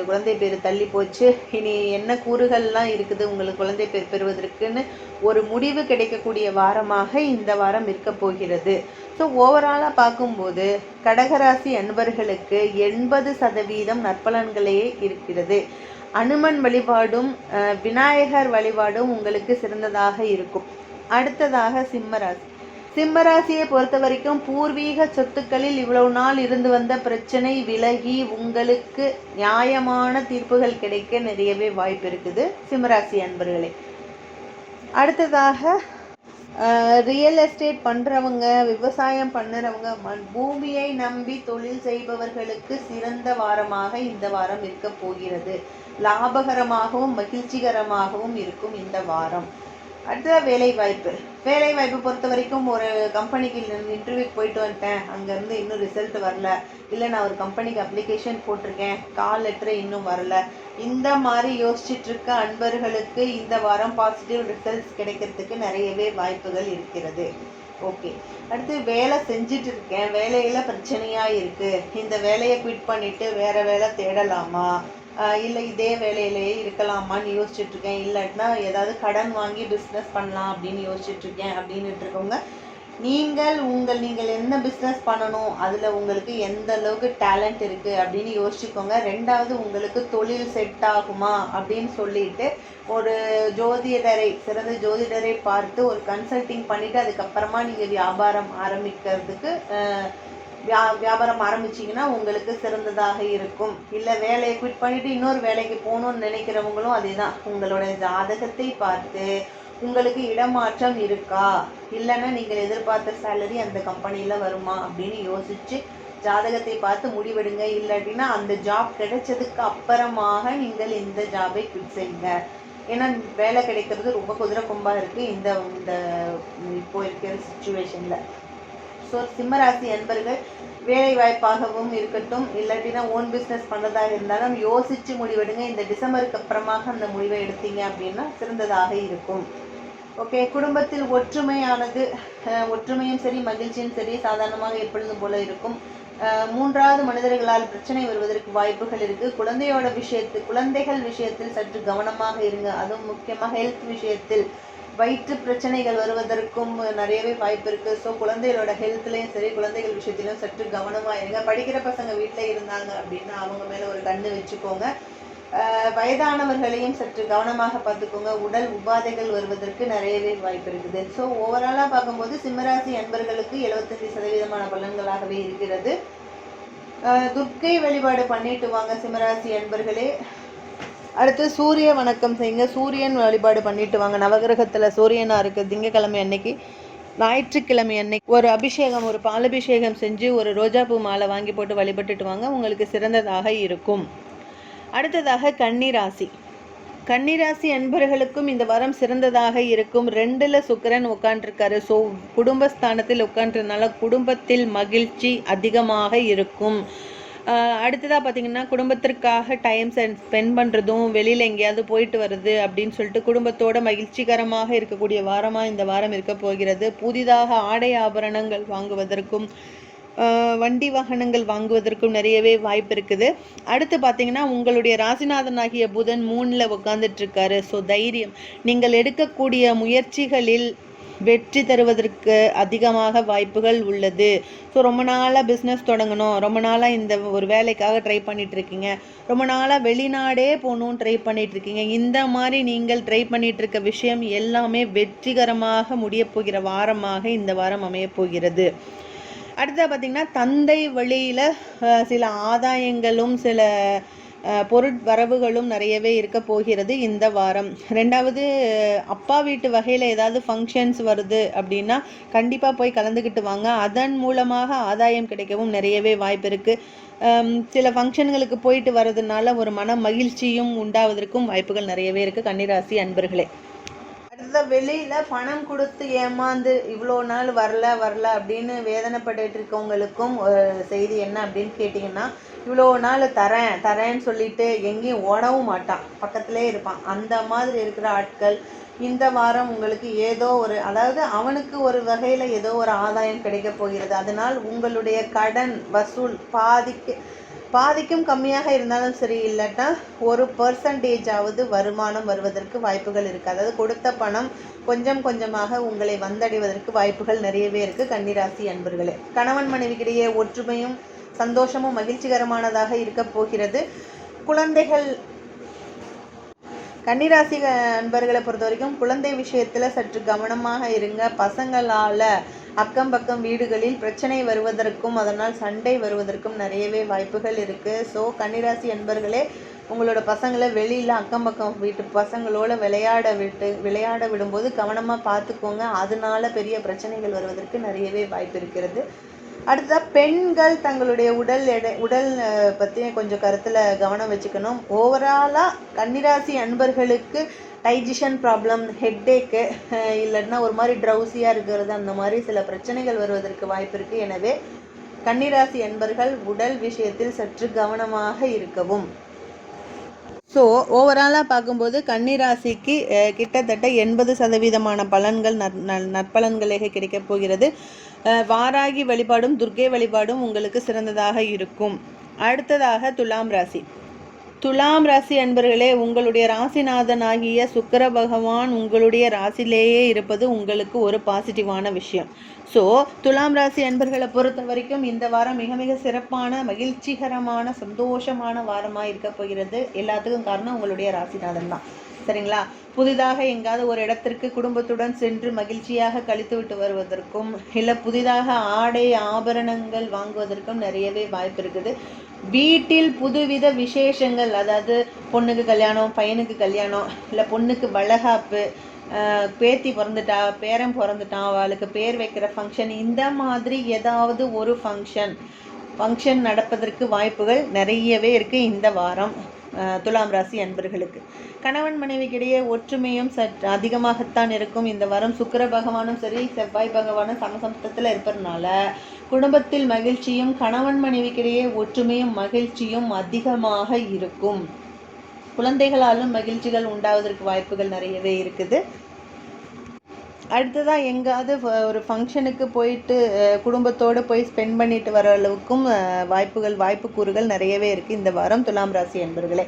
S2: குழந்தை பேர் தள்ளி போச்சு, இனி என்ன கூறுகள்லாம் இருக்குது உங்களுக்கு குழந்தை பேர் பெறுவதற்குன்னு ஒரு முடிவு கிடைக்கக்கூடிய வாரமாக இந்த வாரம் இருக்க போகிறது. ஸோ ஓவராலாக பார்க்கும்போது கடகராசி அன்பர்களுக்கு 80% நற்பலன்களே இருக்கிறது. அனுமன் வழிபாடும் விநாயகர் வழிபாடும் உங்களுக்கு சிறந்ததாக இருக்கும். அடுத்ததாக சிம்மராசியை பொறுத்த வரைக்கும் பூர்வீக சொத்துக்களில் இவ்வளவு நாள் இருந்து வந்த பிரச்சனை விலகி உங்களுக்கு நியாயமான தீர்ப்புகள் கிடைக்க நிறையவே வாய்ப்பு இருக்குது சிம்மராசி அன்பர்களே. அடுத்ததாக ரியல் எஸ்டேட் பண்ணுறவங்க, விவசாயம் பண்ணுறவங்க, பூமியை நம்பி தொழில் செய்பவர்களுக்கு சிறந்த வாரமாக இந்த வாரம் இருக்க போகிறது. லாபகரமாகவும் மகிழ்ச்சிகரமாகவும் இருக்கும் இந்த வாரம். அடுத்த வேலைவாய்ப்பு பொறுத்த வரைக்கும் ஒரு கம்பெனிக்கு இன்டர்வியூக்கு போயிட்டு வந்துட்டேன், அங்கேருந்து இன்னும் ரிசல்ட் வரல, இல்லை நான் ஒரு கம்பெனிக்கு அப்ளிகேஷன் போட்டிருக்கேன், கால் லெட்டர் இன்னும் வரல, இந்த மாதிரி யோசிச்சுட்டு இருக்க அன்பர்களுக்கு இந்த வாரம் பாசிட்டிவ் ரிசல்ட்ஸ் கிடைக்கிறதுக்கு நிறையவே வாய்ப்புகள் இருக்கிறது. ஓகே, அடுத்து வேலை செஞ்சுட்டு இருக்கேன், வேலையில் பிரச்சனையாக இருக்குது, இந்த வேலையை குவிட் பண்ணிவிட்டு வேறு வேலை தேடலாமா, இல்லை இதே வேலையிலேயே இருக்கலாமான்னு யோசிச்சுட்டு இருக்கேன், இல்லாட்டினா ஏதாவது கடன் வாங்கி பிஸ்னஸ் பண்ணலாம் அப்படின்னு யோசிச்சுட்டு இருக்கேன் அப்படின்ட்டு இருக்கவங்க, நீங்கள் என்ன பிஸ்னஸ் பண்ணணும், அதில் உங்களுக்கு எந்த அளவுக்கு டேலண்ட் இருக்குது அப்படின்னு யோசிச்சுக்கோங்க. ரெண்டாவது, உங்களுக்கு தொழில் செட் ஆகுமா அப்படின்னு சொல்லிட்டு ஒரு சிறந்த ஜோதிடரை பார்த்து ஒரு கன்சல்டிங் பண்ணிவிட்டு அதுக்கப்புறமா நீங்கள் வியாபாரம் ஆரம்பிச்சிங்கன்னா உங்களுக்கு சிறந்ததாக இருக்கும். இல்லை வேலையை குவிட் பண்ணிவிட்டு இன்னொரு வேலைக்கு போகணுன்னு நினைக்கிறவங்களும் அதே தான், உங்களோட ஜாதகத்தை பார்த்து உங்களுக்கு இடமாற்றம் இருக்கா, இல்லைன்னா நீங்கள் எதிர்பார்த்த சேலரி அந்த கம்பெனியில் வருமா அப்படின்னு யோசித்து ஜாதகத்தை பார்த்து முடிவெடுங்க. இல்லாட்டினா அந்த ஜாப் கிடைச்சதுக்கு அப்புறமாக நீங்கள் இந்த ஜாபை குவிட் செய்யுங்க. ஏன்னா வேலை கிடைக்கிறது ரொம்ப குதிரை கொம்பாக இருக்குது இந்த இப்போ இருக்கிற சுச்சுவேஷனில். ஸோ சிம்மராசி அன்பர்கள் வேலை வாய்ப்பாகவும் இருக்கட்டும், இல்லாட்டினா ஓன் பிஸ்னஸ் பண்ணுறதாக இருந்தாலும் யோசித்து முடிவெடுங்க. இந்த டிசம்பருக்கு அப்புறமாக அந்த முடிவை எடுத்தீங்க அப்படின்னா சிறந்ததாக இருக்கும். ஓகே, குடும்பத்தில் ஒற்றுமையும் சரி மகிழ்ச்சியும் சரி சாதாரணமாக எப்பொழுதும் போல இருக்கும். மூன்றாவது மனிதர்களால் பிரச்சனை வருவதற்கு வாய்ப்புகள் இருக்குது. குழந்தைகள் விஷயத்தில் சற்று கவனமாக இருங்க. அதுவும் முக்கியமாக ஹெல்த் விஷயத்தில் வயிற்று பிரச்சனைகள் வருவதற்கும் நிறையவே வாய்ப்பு இருக்குது. ஸோ குழந்தைகளோட ஹெல்த்லேயும் சரி குழந்தைகள் விஷயத்திலையும் சற்று கவனமாக இருங்க. படிக்கிற பசங்க வீட்டில் இருந்தாங்க அப்படின்னா அவங்க மேலே ஒரு கண்ணு வச்சுக்கோங்க. வயதானவர்களையும் சற்று கவனமாக பார்த்துக்கோங்க. உடல் உபாதைகள் வருவதற்கு நிறையவே வாய்ப்பு இருக்குது. ஸோ ஓவராலாக பார்க்கும்போது சிம்மராசி அன்பர்களுக்கு 75% பலன்களாகவே இருக்கிறது. துர்க்கை வழிபாடு பண்ணிட்டு வாங்க சிம்மராசி அன்பர்களே. அடுத்து சூரிய வணக்கம் செய்யுங்க, சூரியன் வழிபாடு பண்ணிட்டு வாங்க. நவகிரகத்தில் சூரியனாக இருக்குது. திங்கக்கிழமை அன்னைக்கு ஞாயிற்றுக்கிழமை அன்னைக்கு ஒரு பாலபிஷேகம் செஞ்சு ஒரு ரோஜாப்பூ மாலை வாங்கி போட்டு வழிபட்டுட்டு வாங்க, உங்களுக்கு சிறந்ததாக இருக்கும். அடுத்ததாக கன்னிராசி அன்பர்களுக்கும் இந்த வாரம் சிறந்ததாக இருக்கும். 2ல் சுக்கிரன் உட்காண்டிருக்காரு. ஸோ குடும்பஸ்தானத்தில் உட்காண்டதுனால குடும்பத்தில் மகிழ்ச்சி அதிகமாக இருக்கும். அடுத்ததாக பார்த்திங்கன்னா குடும்பத்திற்காக டைம் ஸ்பெண்ட் பண்ணுறதும் வெளியில் எங்கேயாவது போயிட்டு வருது அப்படின்னு சொல்லிட்டு குடும்பத்தோட மகிழ்ச்சிகரமாக இருக்கக்கூடிய வாரமாக இந்த வாரம் இருக்க போகிறது. புதிதாக ஆடை ஆபரணங்கள் வாங்குவதற்கும் வண்டி வாகனங்கள் வாங்குவதற்கும் நிறையவே வாய்ப்பு இருக்குது. அடுத்து பார்த்தீங்கன்னா உங்களுடைய ராசிநாதனாகிய புதன் 3ல் உட்காந்துட்டு இருக்காரு. ஸோ தைரியம், நீங்கள் எடுக்கக்கூடிய முயற்சிகளில் வெற்றி தருவதற்கு அதிகமாக வாய்ப்புகள் உள்ளது. ஸோ ரொம்ப நாளாக பிஸ்னஸ் தொடங்கணும், ரொம்ப நாளாக இந்த ஒரு வேலைக்காக ட்ரை பண்ணிட்டு இருக்கீங்க, ரொம்ப நாளாக வெளிநாடே போகணும்னு ட்ரை பண்ணிட்டு இருக்கீங்க, இந்த மாதிரி நீங்கள் ட்ரை பண்ணிட்டு இருக்க விஷயம் எல்லாமே வெற்றிகரமாக முடிய போகிற வாரமாக இந்த வாரம் அமைய போகிறது. அடுத்தது பார்த்திங்கன்னா தந்தை வழியில் சில ஆதாயங்களும் சில பொருட்வரவுகளும் நிறையவே இருக்க போகிறது இந்த வாரம். ரெண்டாவது, அப்பா வீட்டு வகையில் ஏதாவது ஃபங்க்ஷன்ஸ் வருது அப்படின்னா கண்டிப்பாக போய் கலந்துக்கிட்டு வாங்க. அதன் மூலமாக ஆதாயம் கிடைக்கவும் நிறையவே வாய்ப்பு இருக்குது. சில ஃபங்க்ஷன்களுக்கு போயிட்டு வர்றதுனால ஒரு மன மகிழ்ச்சியும் உண்டாவதற்கும் வாய்ப்புகள் நிறையவே இருக்குது கன்னிராசி அன்பர்களே. அடுத்ததாக வெளியில் பணம் கொடுத்து ஏமாந்து இவ்வளோ நாள் வரல அப்படின்னு வேதனைப்பட்டு இருக்கவங்களுக்கும் செய்தி என்ன அப்படின்னு கேட்டிங்கன்னா, இவ்வளோ நாள் தரேன்னு சொல்லிட்டு எங்கேயும் ஓடவும் மாட்டான், பக்கத்திலே இருப்பான். அந்த மாதிரி இருக்கிற ஆட்கள் இந்த வாரம் உங்களுக்கு ஏதோ ஒரு, அதாவது அவனுக்கு ஒரு வகையில் ஏதோ ஒரு ஆதாயம் கிடைக்க போகிறது. அதனால் உங்களுடைய கடன் வசூல் பாதிக்கும் கம்மியாக இருந்தாலும் சரி, இல்லாட்டா ஒரு % வருமானம் வருவதற்கு வாய்ப்புகள் இருக்குது. அதாவது கொடுத்த பணம் கொஞ்சம் கொஞ்சமாக உங்களை வந்தடைவதற்கு வாய்ப்புகள் நிறையவே இருக்குது. கன்னிராசி அன்பர்களே, கணவன் மனைவிக்கிடையே ஒற்றுமையும் சந்தோஷமும் மகிழ்ச்சிகரமானதாக இருக்க போகிறது. குழந்தைகள், கன்னிராசி அன்பர்களை பொறுத்த வரைக்கும் குழந்தை விஷயத்தில் சற்று கவனமாக இருங்க. பசங்களால் அக்கம் பக்கம் வீடுகளில் பிரச்சனை வருவதற்கும் அதனால் சண்டை வருவதற்கும் நிறையவே வாய்ப்புகள் இருக்குது. ஸோ கன்னிராசி அன்பர்களே, உங்களோட பசங்களை வெளியில் அக்கம் பக்கம் வீட்டு பசங்களோட விளையாட விடும்போது கவனமாக பார்த்துக்கோங்க. அதனால பெரிய பிரச்சனைகள் வருவதற்கு நிறையவே வாய்ப்பு இருக்கிறது. அடுத்ததாக பெண்கள் தங்களுடைய உடல் பற்றி கொஞ்சம் கருத்தில் கவனம் வச்சுக்கணும். ஓவராலாக கன்னிராசி அன்பர்களுக்கு டைஜஷன் ப்ராப்ளம், ஹெட்டேக்கு, இல்லைன்னா ஒரு மாதிரி ட்ரௌசியாக இருக்கிறது, அந்த மாதிரி சில பிரச்சனைகள் வருவதற்கு வாய்ப்பு இருக்குது. எனவே கன்னிராசி அன்பர்கள் உடல் விஷயத்தில் சற்று கவனமாக இருக்கவும். ஸோ ஓவராலாக பார்க்கும்போது கன்னிராசிக்கு கிட்டத்தட்ட 80% பலன்கள் நற்பலன்களாக கிடைக்கப் போகிறது. வாராகி வழிபாடும் துர்க்கை வழிபாடும் உங்களுக்கு சிறந்ததாக இருக்கும். அடுத்ததாக துலாம் ராசி அன்பர்களே, உங்களுடைய ராசிநாதனாகிய சுக்கிர பகவான் உங்களுடைய ராசியிலேயே இருப்பது உங்களுக்கு ஒரு பாசிட்டிவான விஷயம். ஸோ துலாம் ராசி அன்பர்களை பொறுத்த வரைக்கும் இந்த வாரம் மிக மிக சிறப்பான மகிழ்ச்சிகரமான சந்தோஷமான வாரமாக இருக்க போகிறது. எல்லாத்துக்கும் காரணம் உங்களுடைய ராசிநாதன் தான், சரிங்களா? புதிதாக எங்காவது ஒரு இடத்திற்கு குடும்பத்துடன் சென்று மகிழ்ச்சியாக கழித்து விட்டு வருவதற்கும், இல்லை புதிதாக ஆடை ஆபரணங்கள் வாங்குவதற்கும் நிறையவே வாய்ப்பு இருக்குது. வீட்டில் புதுவித விசேஷங்கள், அதாவது பொண்ணுக்கு கல்யாணம், பையனுக்கு கல்யாணம், இல்லை பொண்ணுக்கு வளகாப்பு, பேத்தி பிறந்துட்டா, பேரன் பிறந்துட்டான், அவளுக்கு பேர் வைக்கிற ஃபங்க்ஷன், இந்த மாதிரி ஏதாவது ஒரு ஃபங்க்ஷன் நடப்பதற்கு வாய்ப்புகள் நிறையவே இருக்குது இந்த வாரம் துலாம் ராசி அன்பர்களுக்கு. கணவன் மனைவிக்கிடையே ஒற்றுமையும் சற்று அதிகமாகத்தான் இருக்கும் இந்த வாரம். சுக்கிர பகவானும் சரி செவ்வாய் பகவானும் சமசப்தத்தில் இருப்பதுனால குடும்பத்தில் மகிழ்ச்சியும் கணவன் மனைவிக்கிடையே ஒற்றுமையும் மகிழ்ச்சியும் அதிகமாக இருக்கும். குழந்தைகளாலும் மகிழ்ச்சிகள் உண்டாவதற்கு வாய்ப்புகள் நிறையவே இருக்குது. அடுத்ததாக எங்காவது ஒரு ஃபங்க்ஷனுக்கு போயிட்டு குடும்பத்தோடு போய் ஸ்பெண்ட் பண்ணிட்டு வர அளவுக்கும் வாய்ப்புக்கூறுகள் நிறையவே இருக்குது இந்த வாரம் துலாம் ராசி அன்பர்களே.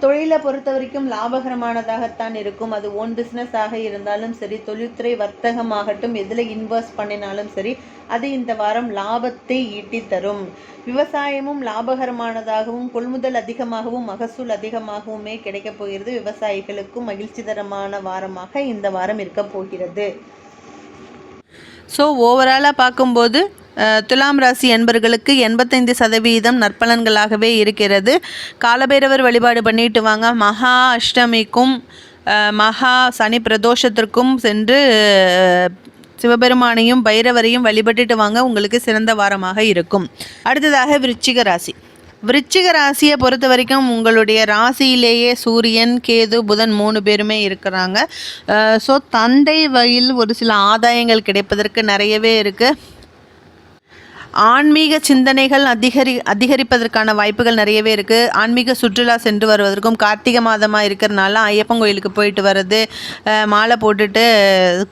S2: தொழிலை பொறுத்த வரைக்கும் லாபகரமானதாகத்தான் இருக்கும். அது ஓன் பிஸ்னஸாக இருந்தாலும் சரி, தொழில்துறை வர்த்தகமாகட்டும், எதில் இன்வெஸ்ட் பண்ணினாலும் சரி, அது இந்த வாரம் லாபத்தை ஈட்டி தரும். விவசாயமும் லாபகரமானதாகவும் கொள்முதல் அதிகமாகவும் மகசூல் அதிகமாகவுமே கிடைக்கப் போகிறது. விவசாயிகளுக்கும் மகிழ்ச்சி தரமான வாரமாக இந்த வாரம் இருக்க போகிறது. ஸோ ஓவராலாக பார்க்கும்போது துலாம் ராசி அன்பர்களுக்கு 85% நற்பலன்களாகவே இருக்கிறது. காலபைரவர் வழிபாடு பண்ணிட்டு வாங்க. மகா அஷ்டமிக்கும் மகா சனி பிரதோஷத்திற்கும் சென்று சிவபெருமானையும் பைரவரையும் வழிபட்டுட்டு வாங்க, உங்களுக்கு சிறந்த வாரமாக இருக்கும். அடுத்ததாக விருச்சிக ராசியை பொறுத்த வரைக்கும் உங்களுடைய ராசியிலேயே சூரியன், கேது, புதன் 3 பேருமே இருக்கிறாங்க. ஸோ தந்தை வழியில் ஒரு சில ஆதாயங்கள் கிடைப்பதற்கு நிறையவே இருக்குது. ஆன்மீக சிந்தனைகள் அதிகரிப்பதற்கான வாய்ப்புகள் நிறையவே இருக்குது. ஆன்மீக சுற்றுலா சென்று வருவதற்கும், கார்த்திகை மாதமாக இருக்கிறனால ஐயப்பன் கோயிலுக்கு போயிட்டு வர்றது, மாலை போட்டுட்டு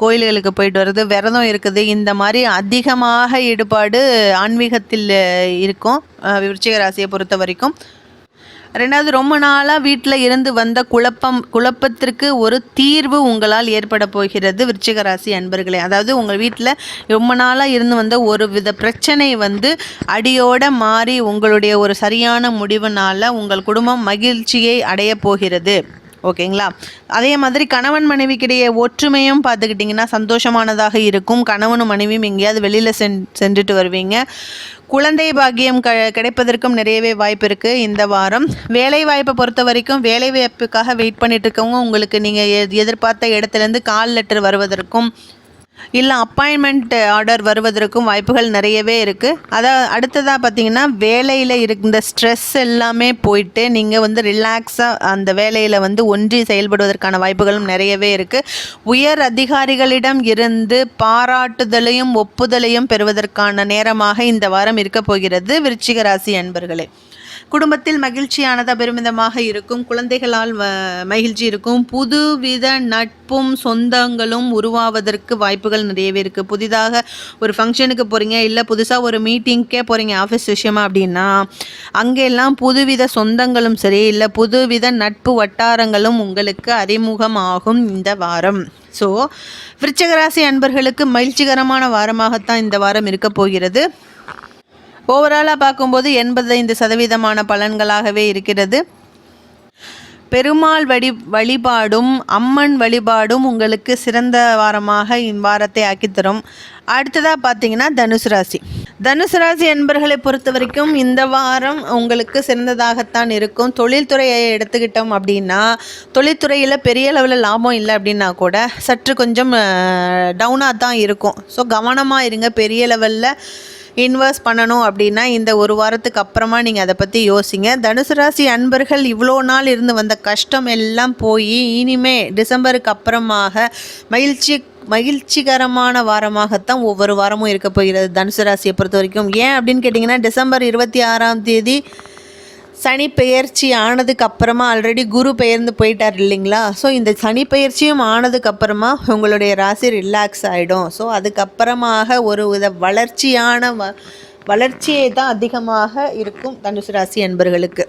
S2: கோயில்களுக்கு போயிட்டு வர்றது, விரதம் இருக்குது, இந்த மாதிரி அதிகமாக ஈடுபாடு ஆன்மீகத்தில் இருக்கும் விருச்சிக ராசியை பொறுத்த வரைக்கும். ரெண்டாவது, ரொம்ப நாளாக வீட்டில் இருந்து வந்த குழப்பத்திற்கு ஒரு தீர்வு உங்களால் ஏற்பட போகிறது விருச்சிக ராசி அன்பர்களே. அதாவது உங்கள் வீட்டில் ரொம்ப நாளாக இருந்து வந்த ஒரு வித பிரச்சனை அடியோடு மாறி உங்களுடைய ஒரு சரியான முடிவுனால் உங்கள் குடும்பம் மகிழ்ச்சியை அடைய போகிறது. ஓகேங்களா? அதே மாதிரி கணவன் மனைவிக்கிடையே ஒற்றுமையும் பார்த்துக்கிட்டிங்கன்னா சந்தோஷமானதாக இருக்கும். கணவனும் மனைவியும் எங்கேயாவது வெளியில் சென்றுட்டு வருவீங்க. குழந்தை பாக்கியம் கிடைப்பதற்கும் நிறையவே வாய்ப்பு இருக்குது இந்த வாரம். வேலை வாய்ப்பை பொறுத்த வரைக்கும் வேலை வாய்ப்புக்காக வெயிட் பண்ணிட்டு இருக்கவங்க உங்களுக்கு நீங்கள் எதிர்பார்த்த இடத்துலேருந்து கால் லெட்டர் வருவதற்கும், இல்லை அப்பாயின்மெண்ட் ஆர்டர் வருவதற்கும் வாய்ப்புகள் நிறையவே இருக்குது. அடுத்ததாக பார்த்தீங்கன்னா வேலையில் இருந்த ஸ்ட்ரெஸ் எல்லாமே போயிட்டு நீங்கள் வந்து ரிலாக்ஸாக அந்த வேலையில் வந்து ஒன்றி செயல்படுவதற்கான வாய்ப்புகளும் நிறையவே இருக்குது. உயர் அதிகாரிகளிடம் இருந்து பாராட்டுதலையும் ஒப்புதலையும் பெறுவதற்கான நேரமாக இந்த வாரம் இருக்க போகிறது விருச்சிக ராசி அன்பர்களே. குடும்பத்தில் மகிழ்ச்சியானது அபரிமிதமாக இருக்கும். குழந்தைகளால் மகிழ்ச்சி இருக்கும். புதுவித நட்பும் சொந்தங்களும் உருவாவதற்கு வாய்ப்புகள் நிறையவே இருக்குது. புதிதாக ஒரு ஃபங்க்ஷனுக்கு போகிறீங்க, இல்லை புதுசாக ஒரு மீட்டிங்க்கே போகிறீங்க ஆஃபீஸ் விஷயமா அப்படின்னா அங்கெல்லாம் புதுவித சொந்தங்களும் சரி, இல்லை புதுவித நட்பு வட்டாரங்களும் உங்களுக்கு அறிமுகமாகும் இந்த வாரம். ஸோ விருச்சிகராசி அன்பர்களுக்கு மகிழ்ச்சிகரமான வாரமாகத்தான் இந்த வாரம் இருக்க போகிறது. ஓவராலாக பார்க்கும்போது 85% பலன்களாகவே இருக்கிறது. பெருமாள் வழிபாடும் அம்மன் வழிபாடும் உங்களுக்கு சிறந்த வாரமாக இவ்வாரத்தை ஆக்கித்தரும். அடுத்ததாக பார்த்தீங்கன்னா தனுசு ராசி என்பர்களை பொறுத்த வரைக்கும் இந்த வாரம் உங்களுக்கு சிறந்ததாகத்தான் இருக்கும். தொழில்துறையை எடுத்துக்கிட்டோம் அப்படின்னா தொழில்துறையில் பெரிய அளவில் லாபம் இல்லை அப்படின்னா கூட சற்று கொஞ்சம் டவுனாக தான் இருக்கும். ஸோ கவனமாக இருங்க. பெரிய லெவலில் இன்வெஸ்ட் பண்ணணும் அப்படின்னா இந்த ஒரு வாரத்துக்கு அப்புறமா நீங்கள் அதை பற்றி யோசிங்க. தனுசு ராசி அன்பர்கள் இவ்வளோ நாள் இருந்து வந்த கஷ்டம் எல்லாம் போய் இனிமே டிசம்பருக்கு அப்புறமாக மகிழ்ச்சிகரமான வாரமாகத்தான் ஒவ்வொரு வாரமும் இருக்க போகிறது தனுசு ராசியை பொறுத்த வரைக்கும். ஏன் அப்படின்னு கேட்டிங்கன்னா டிசம்பர் 26 சனி பெயர்ச்சி ஆனதுக்கு அப்புறமா ஆல்ரெடி குரு பெயர்ந்து போயிட்டார் இல்லைங்களா. ஸோ இந்த சனி பெயர்ச்சியும் ஆனதுக்கு அப்புறமா உங்களுடைய ராசி ரிலாக்ஸ் ஆகிடும். ஸோ அதுக்கப்புறமாக ஒரு வித வளர்ச்சியை தான் அதிகமாக இருக்கும் தனுசு ராசி அன்பர்களுக்கு.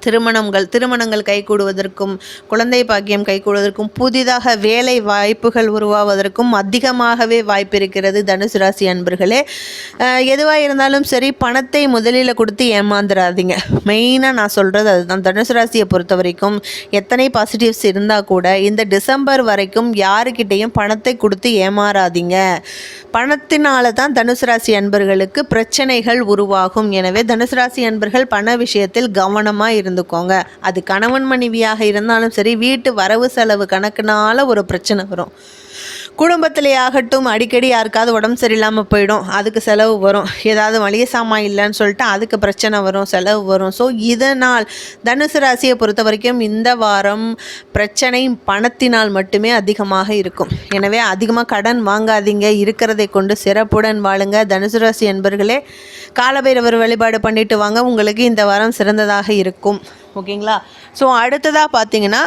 S2: திருமணங்கள் கைகூடுவதற்கும் குழந்தை பாக்கியம் கைகூடுவதற்கும் புதிதாக வேலை வாய்ப்புகள் உருவாவதற்கும் அதிகமாகவே வாய்ப்பு இருக்கிறது தனுசு ராசி அன்பர்களே. எதுவாக இருந்தாலும் சரி பணத்தை முதலில் கொடுத்து ஏமாந்துடாதீங்க. மெயினாக நான் சொல்கிறது அதுதான். தனுசு ராசியை பொறுத்த வரைக்கும் எத்தனை பாசிட்டிவ்ஸ் இருந்தால் கூட இந்த டிசம்பர் வரைக்கும் யாருக்கிட்டையும் பணத்தை கொடுத்து ஏமாறாதீங்க. பணத்தினால தான் தனுசு ராசி அன்பர்களுக்கு பிரச்சனைகள் உருவாகும். எனவே தனுசு ராசி அன்பர்கள் பண விஷயத்தில் கவனமாக இருந்துக்கோங்க. அது கணவன் மனைவியாக இருந்தாலும் சரி, வீட்டு வரவு செலவு கணக்குனால ஒரு பிரச்சனை வரும். குடும்பத்திலே ஆகட்டும், அடிக்கடி யாருக்காவது உடம்பு சரியில்லாமல் போயிடும், அதுக்கு செலவு வரும். ஏதாவது மளிகை சாமான் இல்லைன்னு சொல்லிட்டு அதுக்கு பிரச்சனை வரும், செலவு வரும். ஸோ இதனால் தனுசு ராசியை பொறுத்த வரைக்கும் இந்த வாரம் பிரச்சனை பணத்தினால் மட்டுமே அதிகமாக இருக்கும். எனவே அதிகமாக கடன் வாங்காதீங்க. இருக்கிறதை கொண்டு சிறப்புடன் வாழுங்க. தனுசு ராசி என்பர்களே, காலபைரவர் வழிபாடு பண்ணிட்டு வாங்க. உங்களுக்கு இந்த வாரம் சிறந்ததாக இருக்கும். ஓகேங்களா. ஸோ அடுத்ததாக பார்த்தீங்கன்னா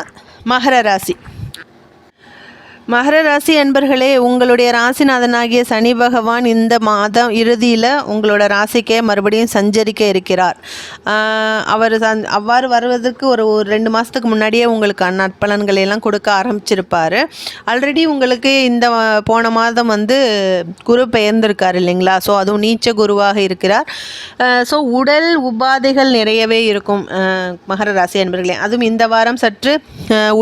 S2: மகர ராசி அன்பர்களே, உங்களுடைய ராசிநாதனாகிய சனி பகவான் இந்த மாதம் இறுதியில் உங்களோட ராசிக்கே மறுபடியும் சஞ்சரிக்க இருக்கிறார். அவர் அவ்வாறு வருவதற்கு ஒரு 2 மாதத்துக்கு முன்னாடியே உங்களுக்கு நற்பலன்களை எல்லாம் கொடுக்க ஆரம்பிச்சிருப்பார். ஆல்ரெடி உங்களுக்கு இந்த போன மாதம் குரு பெயர்ந்திருக்கார் இல்லைங்களா. ஸோ அதுவும் நீச்ச குருவாக இருக்கிறார். ஸோ உடல் உபாதைகள் நிறையவே இருக்கும் மகர ராசி அன்பர்களே. அதுவும் இந்த வாரம் சற்று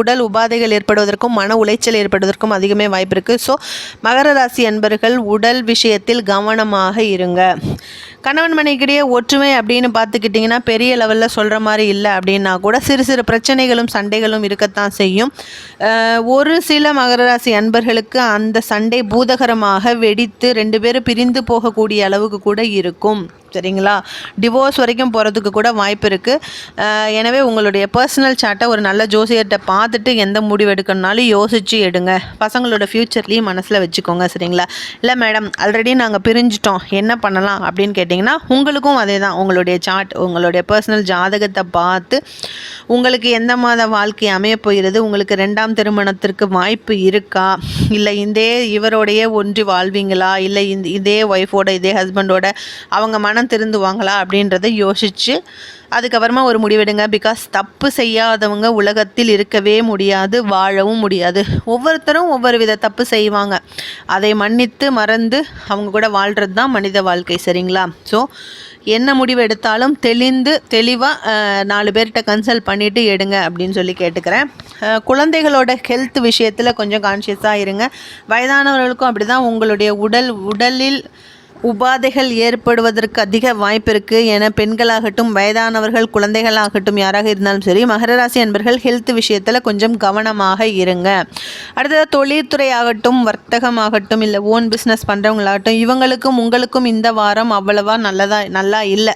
S2: உடல் உபாதைகள் ஏற்படுவதற்கும் மன உளைச்சல் ஏற்படுவதற்கும் அதிகமே வாய்ப்பு இருக்குது. ஸோ மகர ராசி அன்பர்கள் உடல் விஷயத்தில் கவனமாக இருங்க. கணவன் மனைவிக்கிடையே ஒற்றுமை அப்படின்னு பார்த்துக்கிட்டிங்கன்னா பெரிய லெவலில் சொல்கிற மாதிரி இல்லை அப்படின்னா கூட சிறு சிறு பிரச்சனைகளும் சண்டைகளும் இருக்கத்தான் செய்யும். ஒரு சில மகர ராசி அன்பர்களுக்கு அந்த சண்டை பூதகரமாக வெடித்து 2 பேரும் பிரிந்து போகக்கூடிய அளவுக்கு கூட இருக்கும். சரிங்களா. டிவோர்ஸ் வரைக்கும் போகிறதுக்கு கூட வாய்ப்பு இருக்குது. எனவே உங்களுடைய பர்சனல் சார்ட்டை ஒரு நல்ல ஜோசியர்கிட்ட பார்த்துட்டு எந்த முடிவு எடுக்கணும்னாலும் யோசித்து எடுங்க. பசங்களோட ஃப்யூச்சர்லேயும் மனசில் வச்சுக்கோங்க. சரிங்களா. இல்லை மேடம் ஆல்ரெடி நாங்கள் பிரிஞ்சிட்டோம், என்ன பண்ணலாம் அப்படின்னு கேட்டிங்கன்னா உங்களுக்கும் அதே தான். உங்களுடைய சார்ட், உங்களுடைய பர்சனல் ஜாதகத்தை பார்த்து உங்களுக்கு எந்த மாத வாழ்க்கை அமைய போகிறது, உங்களுக்கு 2ஆம் திருமணத்திற்கு வாய்ப்பு இருக்கா, இல்லை இவரோடையே ஒன்றி வாழ்வீங்களா, இல்லை இதே ஒய்ஃபோட இதே ஹஸ்பண்டோட அவங்க மனம் திருந்துவாங்களா அப்படின்றத யோசிச்சு அதுக்கப்புறமா ஒரு முடிவெடுங்க. பிகாஸ் தப்பு செய்யாதவங்க உலகத்தில் இருக்கவே முடியாது, வாழவும் முடியாது. ஒவ்வொருத்தரும் ஒவ்வொரு வித தப்பு செய்வாங்க. அதை மன்னித்து மறந்து அவங்க கூட வாழ்கிறது தான் மனித வாழ்க்கை. சரிங்களா. ஸோ என்ன முடிவு எடுத்தாலும் தெளிவாக 4 பேர்கிட்ட கன்சல்ட் பண்ணிவிட்டு எடுங்க அப்படின்னு சொல்லி கேட்டுக்கிறேன். குழந்தைகளோட ஹெல்த் விஷயத்தில் கொஞ்சம் கான்ஷியஸாக இருங்க. வயதானவர்களுக்கும் அப்படி தான். உங்களுடைய உடலில் உபாதைகள் ஏற்படுவதற்கு அதிக வாய்ப்பு இருக்குது. என பெண்களாகட்டும், வயதானவர்கள், குழந்தைகளாகட்டும், யாராக இருந்தாலும் சரி, மகர ராசி அன்பர்கள் ஹெல்த் விஷயத்தில் கொஞ்சம் கவனமாக இருங்க. அடுத்தது தொழில்துறை ஆகட்டும், வர்த்தகமாகட்டும், இல்லை ஓன் பிஸ்னஸ் பண்ணுறவங்களாகட்டும், இவங்களுக்கும் உங்களுக்கும் இந்த வாரம் அவ்வளவா நல்லா இல்லை.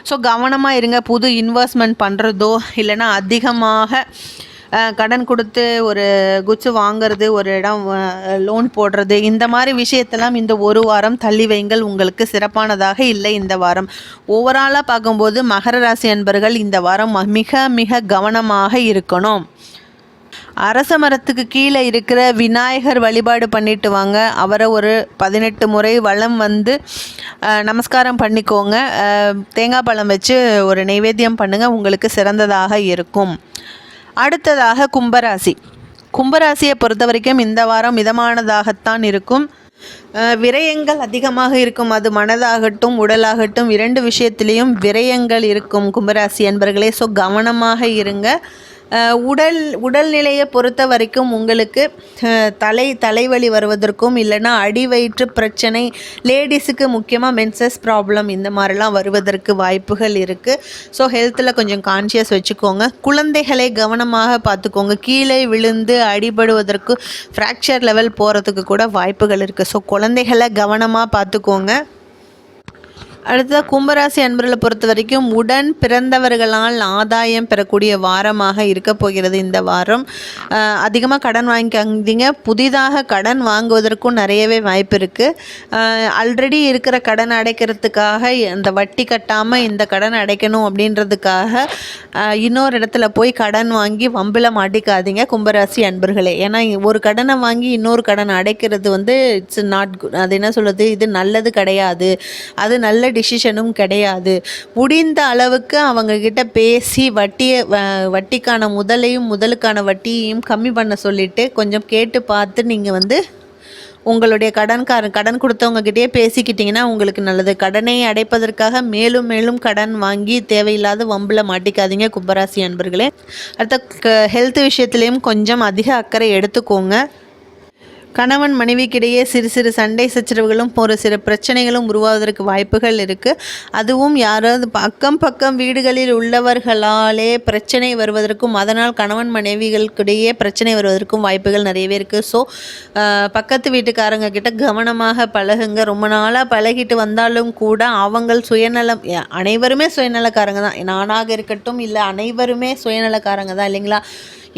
S2: ஸோ கவனமாக இருங்க. புது இன்வெஸ்ட்மெண்ட் பண்ணுறதோ இல்லைன்னா அதிகமாக கடன் கொடுத்து ஒரு குட்ஸு வாங்கிறது, ஒரு இடம் லோன் போடுறது, இந்த மாதிரி விஷயத்தெல்லாம் இந்த ஒரு வாரம் தள்ளி வைங்கள். உங்களுக்கு சிறப்பானதாக இல்லை இந்த வாரம். ஓவராலாக பார்க்கும்போது மகர ராசி அன்பர்கள் இந்த வாரம் மிக மிக கவனமாக இருக்கணும். அரச மரத்துக்கு கீழே இருக்கிற விநாயகர் வழிபாடு பண்ணிட்டு வாங்க. அவரை ஒரு 18 முறை வலம் வந்து நமஸ்காரம் பண்ணிக்கோங்க. தேங்காய் பழம் வச்சு ஒரு நைவேத்தியம் பண்ணுங்கள், உங்களுக்கு சிறந்ததாக இருக்கும். அடுத்ததாக கும்பராசியை பொறுத்த வரைக்கும் இந்த வாரம் மிதமானதாகத்தான் இருக்கும். விரயங்கள் அதிகமாக இருக்கும். அது மனதாகட்டும் உடலாகட்டும் 2 விஷயத்திலையும் விரயங்கள் இருக்கும் கும்பராசி அன்பர்களே. ஸோ கவனமாக இருங்க. உடல்நிலையை பொறுத்த வரைக்கும் உங்களுக்கு தலைவலி வருவதற்கும் இல்லைன்னா அடி வயிற்று பிரச்சனை, லேடிஸுக்கு முக்கியமாக மென்சஸ் ப்ராப்ளம், இந்த மாதிரிலாம் வருவதற்கு வாய்ப்புகள் இருக்குது. ஸோ ஹெல்த்தில் கொஞ்சம் கான்ஷியஸ் வச்சுக்கோங்க. குழந்தைகளை கவனமாக பார்த்துக்கோங்க. கீழே விழுந்து அடிபடுவதற்கு, ஃப்ராக்சர் லெவல் போகிறதுக்கு கூட வாய்ப்புகள் இருக்குது. ஸோ குழந்தைகளை கவனமாக பார்த்துக்கோங்க. அடுத்ததாக கும்பராசி அன்பர்களை பொறுத்த வரைக்கும் உடன் பிறந்தவர்களால் ஆதாயம் பெறக்கூடிய வாரமாக இருக்க போகிறது இந்த வாரம். அதிகமாக கடன் வாங்கிக்காதீங்க. புதிதாக கடன் வாங்குவதற்கும் நிறையவே வாய்ப்பு இருக்குது. ஆல்ரெடி இருக்கிற கடன் அடைக்கிறதுக்காக அந்த வட்டி கட்டாமல் இந்த கடன் அடைக்கணும் அப்படின்றதுக்காக இன்னொரு இடத்துல போய் கடன் வாங்கி வம்பில் மாட்டிக்காதீங்க கும்பராசி அன்பர்களே. ஏன்னா ஒரு கடனை வாங்கி இன்னொரு கடன் அடைக்கிறது வந்து இட்ஸ் நாட் குட். அது என்ன சொல்கிறது, இது நல்லது கிடையாது. அது நல்ல டிசிஷனும் கிடையாது. முடிந்த அளவுக்கு அவங்கக்கிட்ட பேசி வட்டிக்கான முதலுக்கான வட்டியையும் கம்மி பண்ண சொல்லிவிட்டு கொஞ்சம் கேட்டு பார்த்து நீங்கள் வந்து உங்களுடைய கடன் கொடுத்தவங்ககிட்டயே பேசிக்கிட்டிங்கன்னா உங்களுக்கு நல்லது. கடனை அடைப்பதற்காக மேலும் மேலும் கடன் வாங்கி தேவையில்லாத வம்பில் மாட்டிக்காதீங்க கும்பராசி அன்பர்களே. அடுத்த ஹெல்த் விஷயத்துலேயும் கொஞ்சம் அதிக அக்கறை எடுத்துக்கோங்க. கணவன் மனைவிக்கிடையே சிறு சிறு சண்டை சச்சரவுகளும் ஒரு சில பிரச்சனைகளும் உருவாவதற்கு வாய்ப்புகள் இருக்குது. அதுவும் யாராவது பக்கம் வீடுகளில் உள்ளவர்களாலே பிரச்சனை வருவதற்கும், அதனால் கணவன் மனைவிகளுக்கிடையே பிரச்சனை வருவதற்கும் வாய்ப்புகள் நிறையவே இருக்குது. ஸோ பக்கத்து வீட்டுக்காரங்க கிட்ட கவனமாக பழகுங்க. ரொம்ப நாளாக பழகிட்டு வந்தாலும் கூட அவங்கள் சுயநலம், அனைவருமே சுயநலக்காரங்க தான். நானாக இருக்கட்டும் இல்லை, அனைவருமே சுயநலக்காரங்க தான் இல்லைங்களா.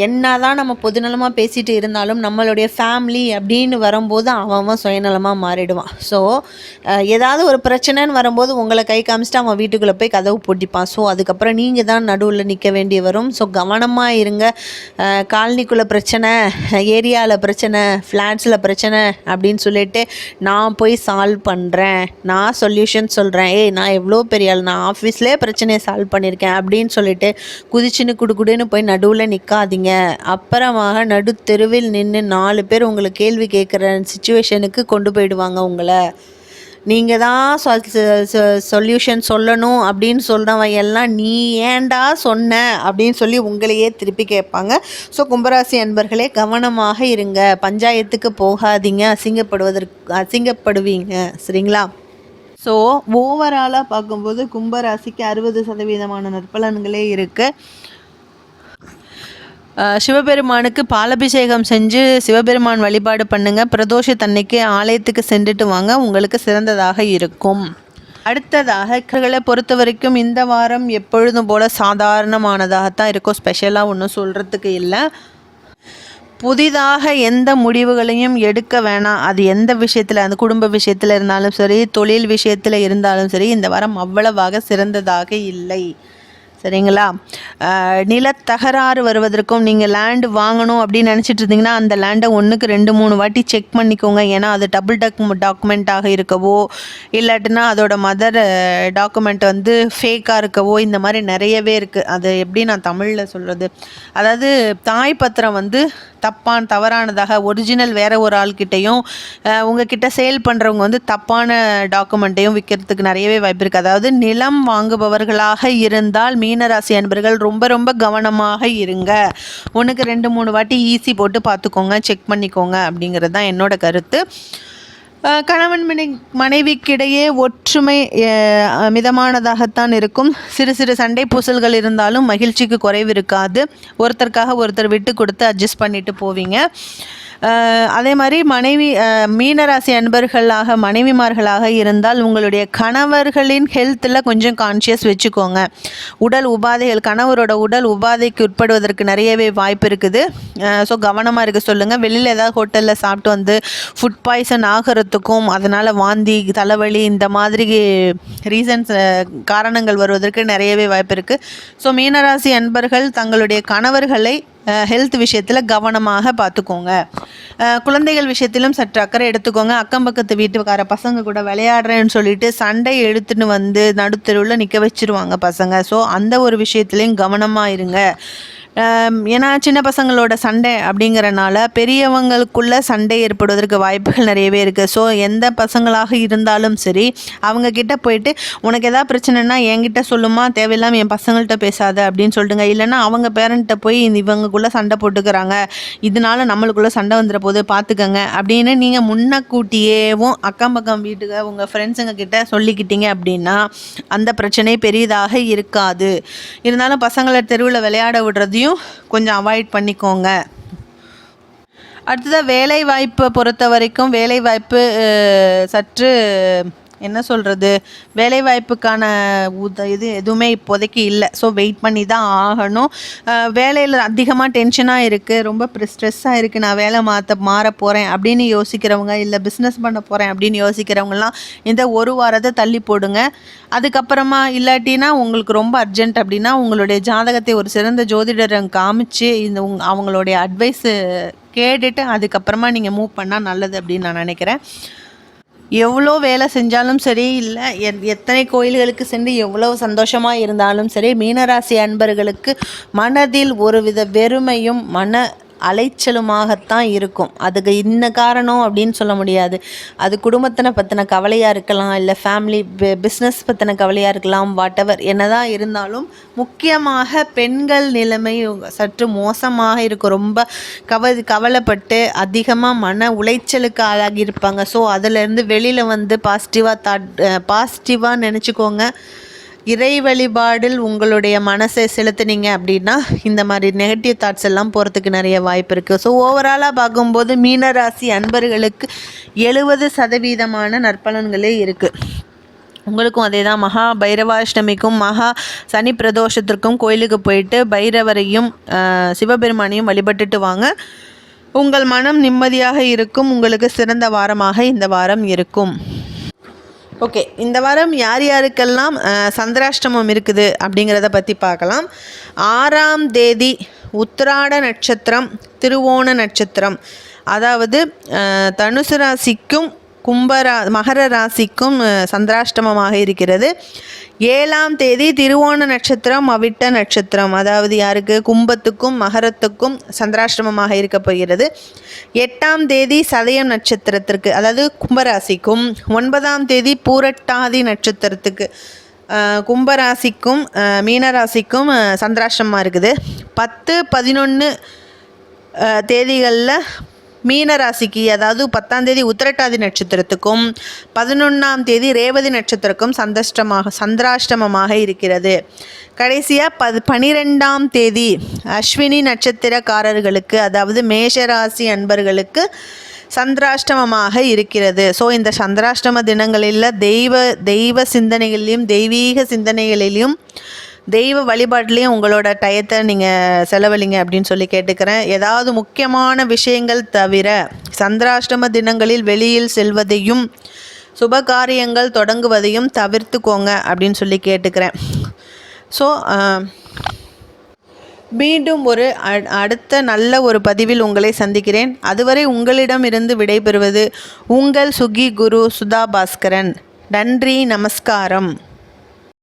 S2: என்ன தான் நம்ம பொதுநலமாக பேசிகிட்டு இருந்தாலும் நம்மளுடைய ஃபேமிலி அப்படின்னு வரும்போது அவன் சுயநலமாக மாறிடுவான். ஸோ ஏதாவது ஒரு பிரச்சனைன்னு வரும்போது உங்களை கை காமிச்சிட்டு அவன் வீட்டுக்குள்ளே போய் கதவு பூட்டிப்பான். ஸோ அதுக்கப்புறம் நீங்கள் தான் நடுவில் நிற்க வேண்டி வரும். ஸோ கவனமாக இருங்க. காலனிக்குள்ளே பிரச்சனை, ஏரியாவில் பிரச்சனை, ஃப்ளாட்ஸில் பிரச்சனை அப்படின்னு சொல்லிட்டு நான் போய் சால்வ் பண்ணுறேன், நான் சொல்யூஷன் சொல்கிறேன், நான் எவ்வளோ பெரிய ஆள், நான் ஆஃபீஸ்லேயே பிரச்சனையை சால்வ் பண்ணியிருக்கேன் அப்படின்னு சொல்லிட்டு குதிச்சுன்னு குடுன்னு போய் நடுவில் நிற்காதீங்க. அப்புறமாக நடுத்தெருவில் நின்று 4 பேர் உங்களுக்கு கேள்வி கேட்குற சிச்சுவேஷனுக்கு கொண்டு போயிடுவாங்க உங்களை. நீங்கள் தான் சொல்யூஷன் சொல்லணும் அப்படின்னு சொல்கிறவன் எல்லாம் நீ ஏண்டா சொன்ன அப்படின்னு சொல்லி உங்களையே திருப்பி கேட்பாங்க. ஸோ கும்பராசி அன்பர்களே கவனமாக இருங்க. பஞ்சாயத்துக்கு போகாதீங்க, அசிங்கப்படுவீங்க. சரிங்களா? ஸோ ஓவராலாக பார்க்கும்போது கும்பராசிக்கு 60% நற்பலன்களே இருக்குது. சிவபெருமானுக்கு பாலபிஷேகம் செஞ்சு சிவபெருமான் வழிபாடு பண்ணுங்கள். பிரதோஷத்தன்னைக்கு ஆலயத்துக்கு சென்றுட்டு வாங்க, உங்களுக்கு சிறந்ததாக இருக்கும். அடுத்ததாக கிரகங்களை பொறுத்த வரைக்கும் இந்த வாரம் எப்பொழுதும் போல் சாதாரணமானதாகத்தான் இருக்கும். ஸ்பெஷலாக ஒன்றும் சொல்கிறதுக்கு இல்லை. புதிதாக எந்த முடிவுகளையும் எடுக்க வேணாம். அது எந்த விஷயத்தில், அந்த குடும்ப விஷயத்தில் இருந்தாலும் சரி, தொழில் விஷயத்தில் இருந்தாலும் சரி, இந்த வாரம் அவ்வளவாக சிறந்ததாக இல்லை. சரிங்களா? நிலத்தகராறு வருவதற்கும், நீங்கள் லேண்டு வாங்கணும் அப்படின்னு நினச்சிட்டு இருந்தீங்கன்னா அந்த லேண்டை 1க்கு 2-3 வாட்டி செக் பண்ணிக்கோங்க. ஏன்னா அது டபுள் டாக்குமெண்ட்டாக இருக்கவோ இல்லாட்டினா அதோட மதர் டாக்குமெண்ட் வந்து ஃபேக்காக இருக்கவோ இந்த மாதிரி நிறையவே இருக்குது. அது எப்படி நான் தமிழில் சொல்கிறது, அதாவது தாய் பத்திரம் வந்து தவறானதாக ஒரிஜினல் வேறு ஒரு ஆள்கிட்டையும் உங்ககிட்ட சேல் பண்ணுறவங்க வந்து தப்பான டாக்குமெண்ட்டையும் விற்கிறதுக்கு நிறையவே வாய்ப்பு இருக்குது. அதாவது நிலம் வாங்குபவர்களாக இருந்தால் மீனராசி அன்பர்கள் ரொம்ப ரொம்ப கவனமாக இருங்க. 1க்கு 2-3 வாட்டி ஈஸி போட்டு பார்த்துக்கோங்க, செக் பண்ணிக்கோங்க அப்படிங்கிறது தான் என்னோட கருத்து. கணவன் மனைவிக்கிடையே ஒற்றுமை மிதமானதாகத்தான் இருக்கும். சிறு சிறு சண்டை பூசல்கள் இருந்தாலும் மகிழ்ச்சிக்கு குறைவு இருக்காது. ஒருத்தருக்காக ஒருத்தர் விட்டு கொடுத்து அட்ஜஸ்ட் பண்ணிட்டு போவீங்க. அதே மாதிரி மீனராசி அன்பர்களாக மனைவிமார்களாக இருந்தால் உங்களுடைய கணவர்களின் ஹெல்த்தில் கொஞ்சம் கான்ஷியஸ் வச்சுக்கோங்க. உடல் உபாதைகள், கணவரோட உடல் உபாதைக்கு உட்படுவதற்கு நிறையவே வாய்ப்பு இருக்குது. ஸோ கவனமாக இருக்க சொல்லுங்கள். வெளியில் ஏதாவது ஹோட்டலில் சாப்பிட்டு வந்து ஃபுட் பாய்சன் ஆகிறதுக்கும் அதனால் வாந்தி, தலைவலி இந்த மாதிரி காரணங்கள் வருவதற்கு நிறையவே வாய்ப்பு இருக்குது. ஸோ மீனராசி அன்பர்கள் தங்களுடைய கணவர்களை ஹெல்த் விஷயத்தில் கவனமாக பார்த்துக்கோங்க. குழந்தைகள் விஷயத்திலும் சற்று அக்கறை எடுத்துக்கோங்க. அக்கம் பக்கத்து வீட்டுக்கார பசங்க கூட விளையாடுறேன்னு சொல்லிட்டு சண்டை எடுத்துன்னு வந்து நடுத்தெருவில் நிற்க வச்சுருவாங்க பசங்க. ஸோ அந்த ஒரு விஷயத்துலையும் கவனமாக இருங்க. ஏன்னா சின்ன பசங்களோட சண்டை அப்படிங்கிறனால பெரியவங்களுக்குள்ள சண்டை ஏற்படுவதற்கு வாய்ப்புகள் நிறையவே இருக்குது. ஸோ எந்த பசங்களாக இருந்தாலும் சரி, அவங்கக்கிட்ட போயிட்டு உனக்கு எதாவது பிரச்சனைனா என்கிட்ட சொல்லுமா, தேவையில்லாமல் என் பசங்கள்கிட்ட பேசாத அப்படின்னு சொல்லிட்டுங்க. இல்லைன்னா அவங்க பேரண்ட்டை போய் இவங்களுக்குள்ளே சண்டை போட்டுக்கிறாங்க, இதனால நம்மளுக்குள்ளே சண்டை வந்துட போது பார்த்துக்கங்க அப்படின்னு நீங்கள் முன்னக்கூட்டியேவும் அக்கம் பக்கம் வீட்டுக்கு உங்கள் ஃப்ரெண்ட்ஸுங்க கிட்ட சொல்லிக்கிட்டீங்க அப்படின்னா அந்த பிரச்சனை பெரிதாக இருக்காது. இருந்தாலும் பசங்களை தெருவில் விளையாட விடுறதையும் கொஞ்சம் அவாய்ட் பண்ணிக்கோங்க. அடுத்ததாக வேலை வாய்ப்பை பொறுத்த வரைக்கும் வேலைவாய்ப்பு சற்று என்ன சொல்கிறது, வேலைவாய்ப்புக்கான எதுவுமே இப்போதைக்கு இல்லை. ஸோ வெயிட் பண்ணி தான் ஆகணும். வேலையில் அதிகமாக டென்ஷனாக இருக்குது, ரொம்ப ஸ்ட்ரெஸ்ஸாக இருக்குது, நான் வேலை மாற போகிறேன் அப்படின்னு யோசிக்கிறவங்க, இல்லை பிஸ்னஸ் பண்ண போகிறேன் அப்படின்னு யோசிக்கிறவங்கலாம் இந்த ஒரு வாரத்தை தள்ளி போடுங்க. அதுக்கப்புறமா இல்லாட்டினா உங்களுக்கு ரொம்ப அர்ஜென்ட் அப்படின்னா உங்களுடைய ஜாதகத்தை ஒரு சிறந்த ஜோதிடரை காமிச்சு அவங்களுடைய அட்வைஸு கேட்டுட்டு அதுக்கப்புறமா நீங்கள் மூவ் பண்ணால் நல்லது அப்படின்னு நான் நினைக்கிறேன். எவ்வளோ வேலை செஞ்சாலும் சரி, இல்லை எத்தனை கோயில்களுக்கு சென்று எவ்வளோ சந்தோஷமாக இருந்தாலும் சரி, மீனராசி அன்பர்களுக்கு மனதில் ஒருவித வெறுமையும் மன அலைச்சலுமாகத்தான் இருக்கும். அதுக்கு இன்ன காரணம் அப்படின்னு சொல்ல முடியாது. அது குடும்பத்தினை பற்றின கவலையாக இருக்கலாம், இல்லை ஃபேமிலி பிஸ்னஸ் பற்றின கவலையாக இருக்கலாம், வாட்டெவர் என்னதான் இருந்தாலும் முக்கியமாக பெண்கள் நிலைமை சற்று மோசமாக இருக்கும். ரொம்ப கவலைப்பட்டு அதிகமாக மன உளைச்சலுக்கு ஆளாகி இருப்பாங்க. ஸோ அதிலேருந்து வெளியில் வந்து பாசிட்டிவாக நினச்சிக்கோங்க. இறை வழிபாடில் உங்களுடைய மனசை செலுத்துனீங்க அப்படின்னா இந்த மாதிரி நெகட்டிவ் தாட்ஸ் எல்லாம் போகிறதுக்கு நிறைய வாய்ப்பு இருக்குது. ஸோ ஓவராலாக பார்க்கும்போது மீனராசி அன்பர்களுக்கு 70% நற்பலன்களே இருக்குது. உங்களுக்கும் அதே தான். மகா பைரவாஷ்டமிக்கும் மகா சனி பிரதோஷத்திற்கும் கோயிலுக்கு போயிட்டு பைரவரையும் சிவபெருமானையும் வழிபட்டுட்டு வாங்க. உங்கள் மனம் நிம்மதியாக இருக்கும். உங்களுக்கு சிறந்த வாரமாக இந்த வாரம் இருக்கும். ஓகே, இந்த வாரம் யார் யாருக்கெல்லாம் சந்திராஷ்டமம் இருக்குது அப்படிங்கிறத பற்றி பார்க்கலாம். 6ஆம் தேதி உத்திராட நட்சத்திரம், திருவோண நட்சத்திரம், அதாவது தனுசு ராசிக்கும் மகர ராசிக்கும் சந்திராஷ்டமமாக இருக்கிறது. 7ஆம் தேதி திருவோண நட்சத்திரம், அவிட்ட நட்சத்திரம், அதாவது யாருக்கு, கும்பத்துக்கும் மகரத்துக்கும் சந்திராஷ்டமமாக இருக்க போகிறது. 8ஆம் தேதி சதயம் நட்சத்திரத்திற்கு, அதாவது கும்பராசிக்கும், 9ஆம் தேதி பூரட்டாதி நட்சத்திரத்துக்கு கும்பராசிக்கும் மீனராசிக்கும் சந்திராஷ்டமமாக இருக்குது. 10, 11 தேதிகளில் மீனராசிக்கு, அதாவது 10ஆம் தேதி உத்திரட்டாதி நட்சத்திரத்துக்கும் 11ஆம் தேதி ரேவதி நட்சத்திரக்கும் சந்திராஷ்டமமாக இருக்கிறது. கடைசியாக 12ஆம் தேதி அஸ்வினி நட்சத்திரக்காரர்களுக்கு, அதாவது மேஷராசி அன்பர்களுக்கு சந்திராஷ்டமமாக இருக்கிறது. ஸோ இந்த சந்திராஷ்டம தினங்களில் தெய்வ சிந்தனைகளிலும் தெய்வீக சிந்தனைகளிலும் தெய்வ வழிபாட்டிலையும் உங்களோட டயத்தை நீங்கள் செலவழிங்க அப்படின்னு சொல்லி கேட்டுக்கிறேன். ஏதாவது முக்கியமான விஷயங்கள் தவிர சந்திராஷ்டம தினங்களில் வெளியில் செல்வதையும் சுப காரியங்கள் தொடங்குவதையும் தவிர்த்துக்கோங்க அப்படின்னு சொல்லி கேட்டுக்கிறேன். ஸோ மீண்டும் அடுத்த நல்ல ஒரு பதிவில் உங்களை சந்திக்கிறேன். அதுவரை உங்களிடமிருந்து விடைபெறுவது உங்கள் சுகி குரு சுதா பாஸ்கரன். நன்றி, நமஸ்காரம்.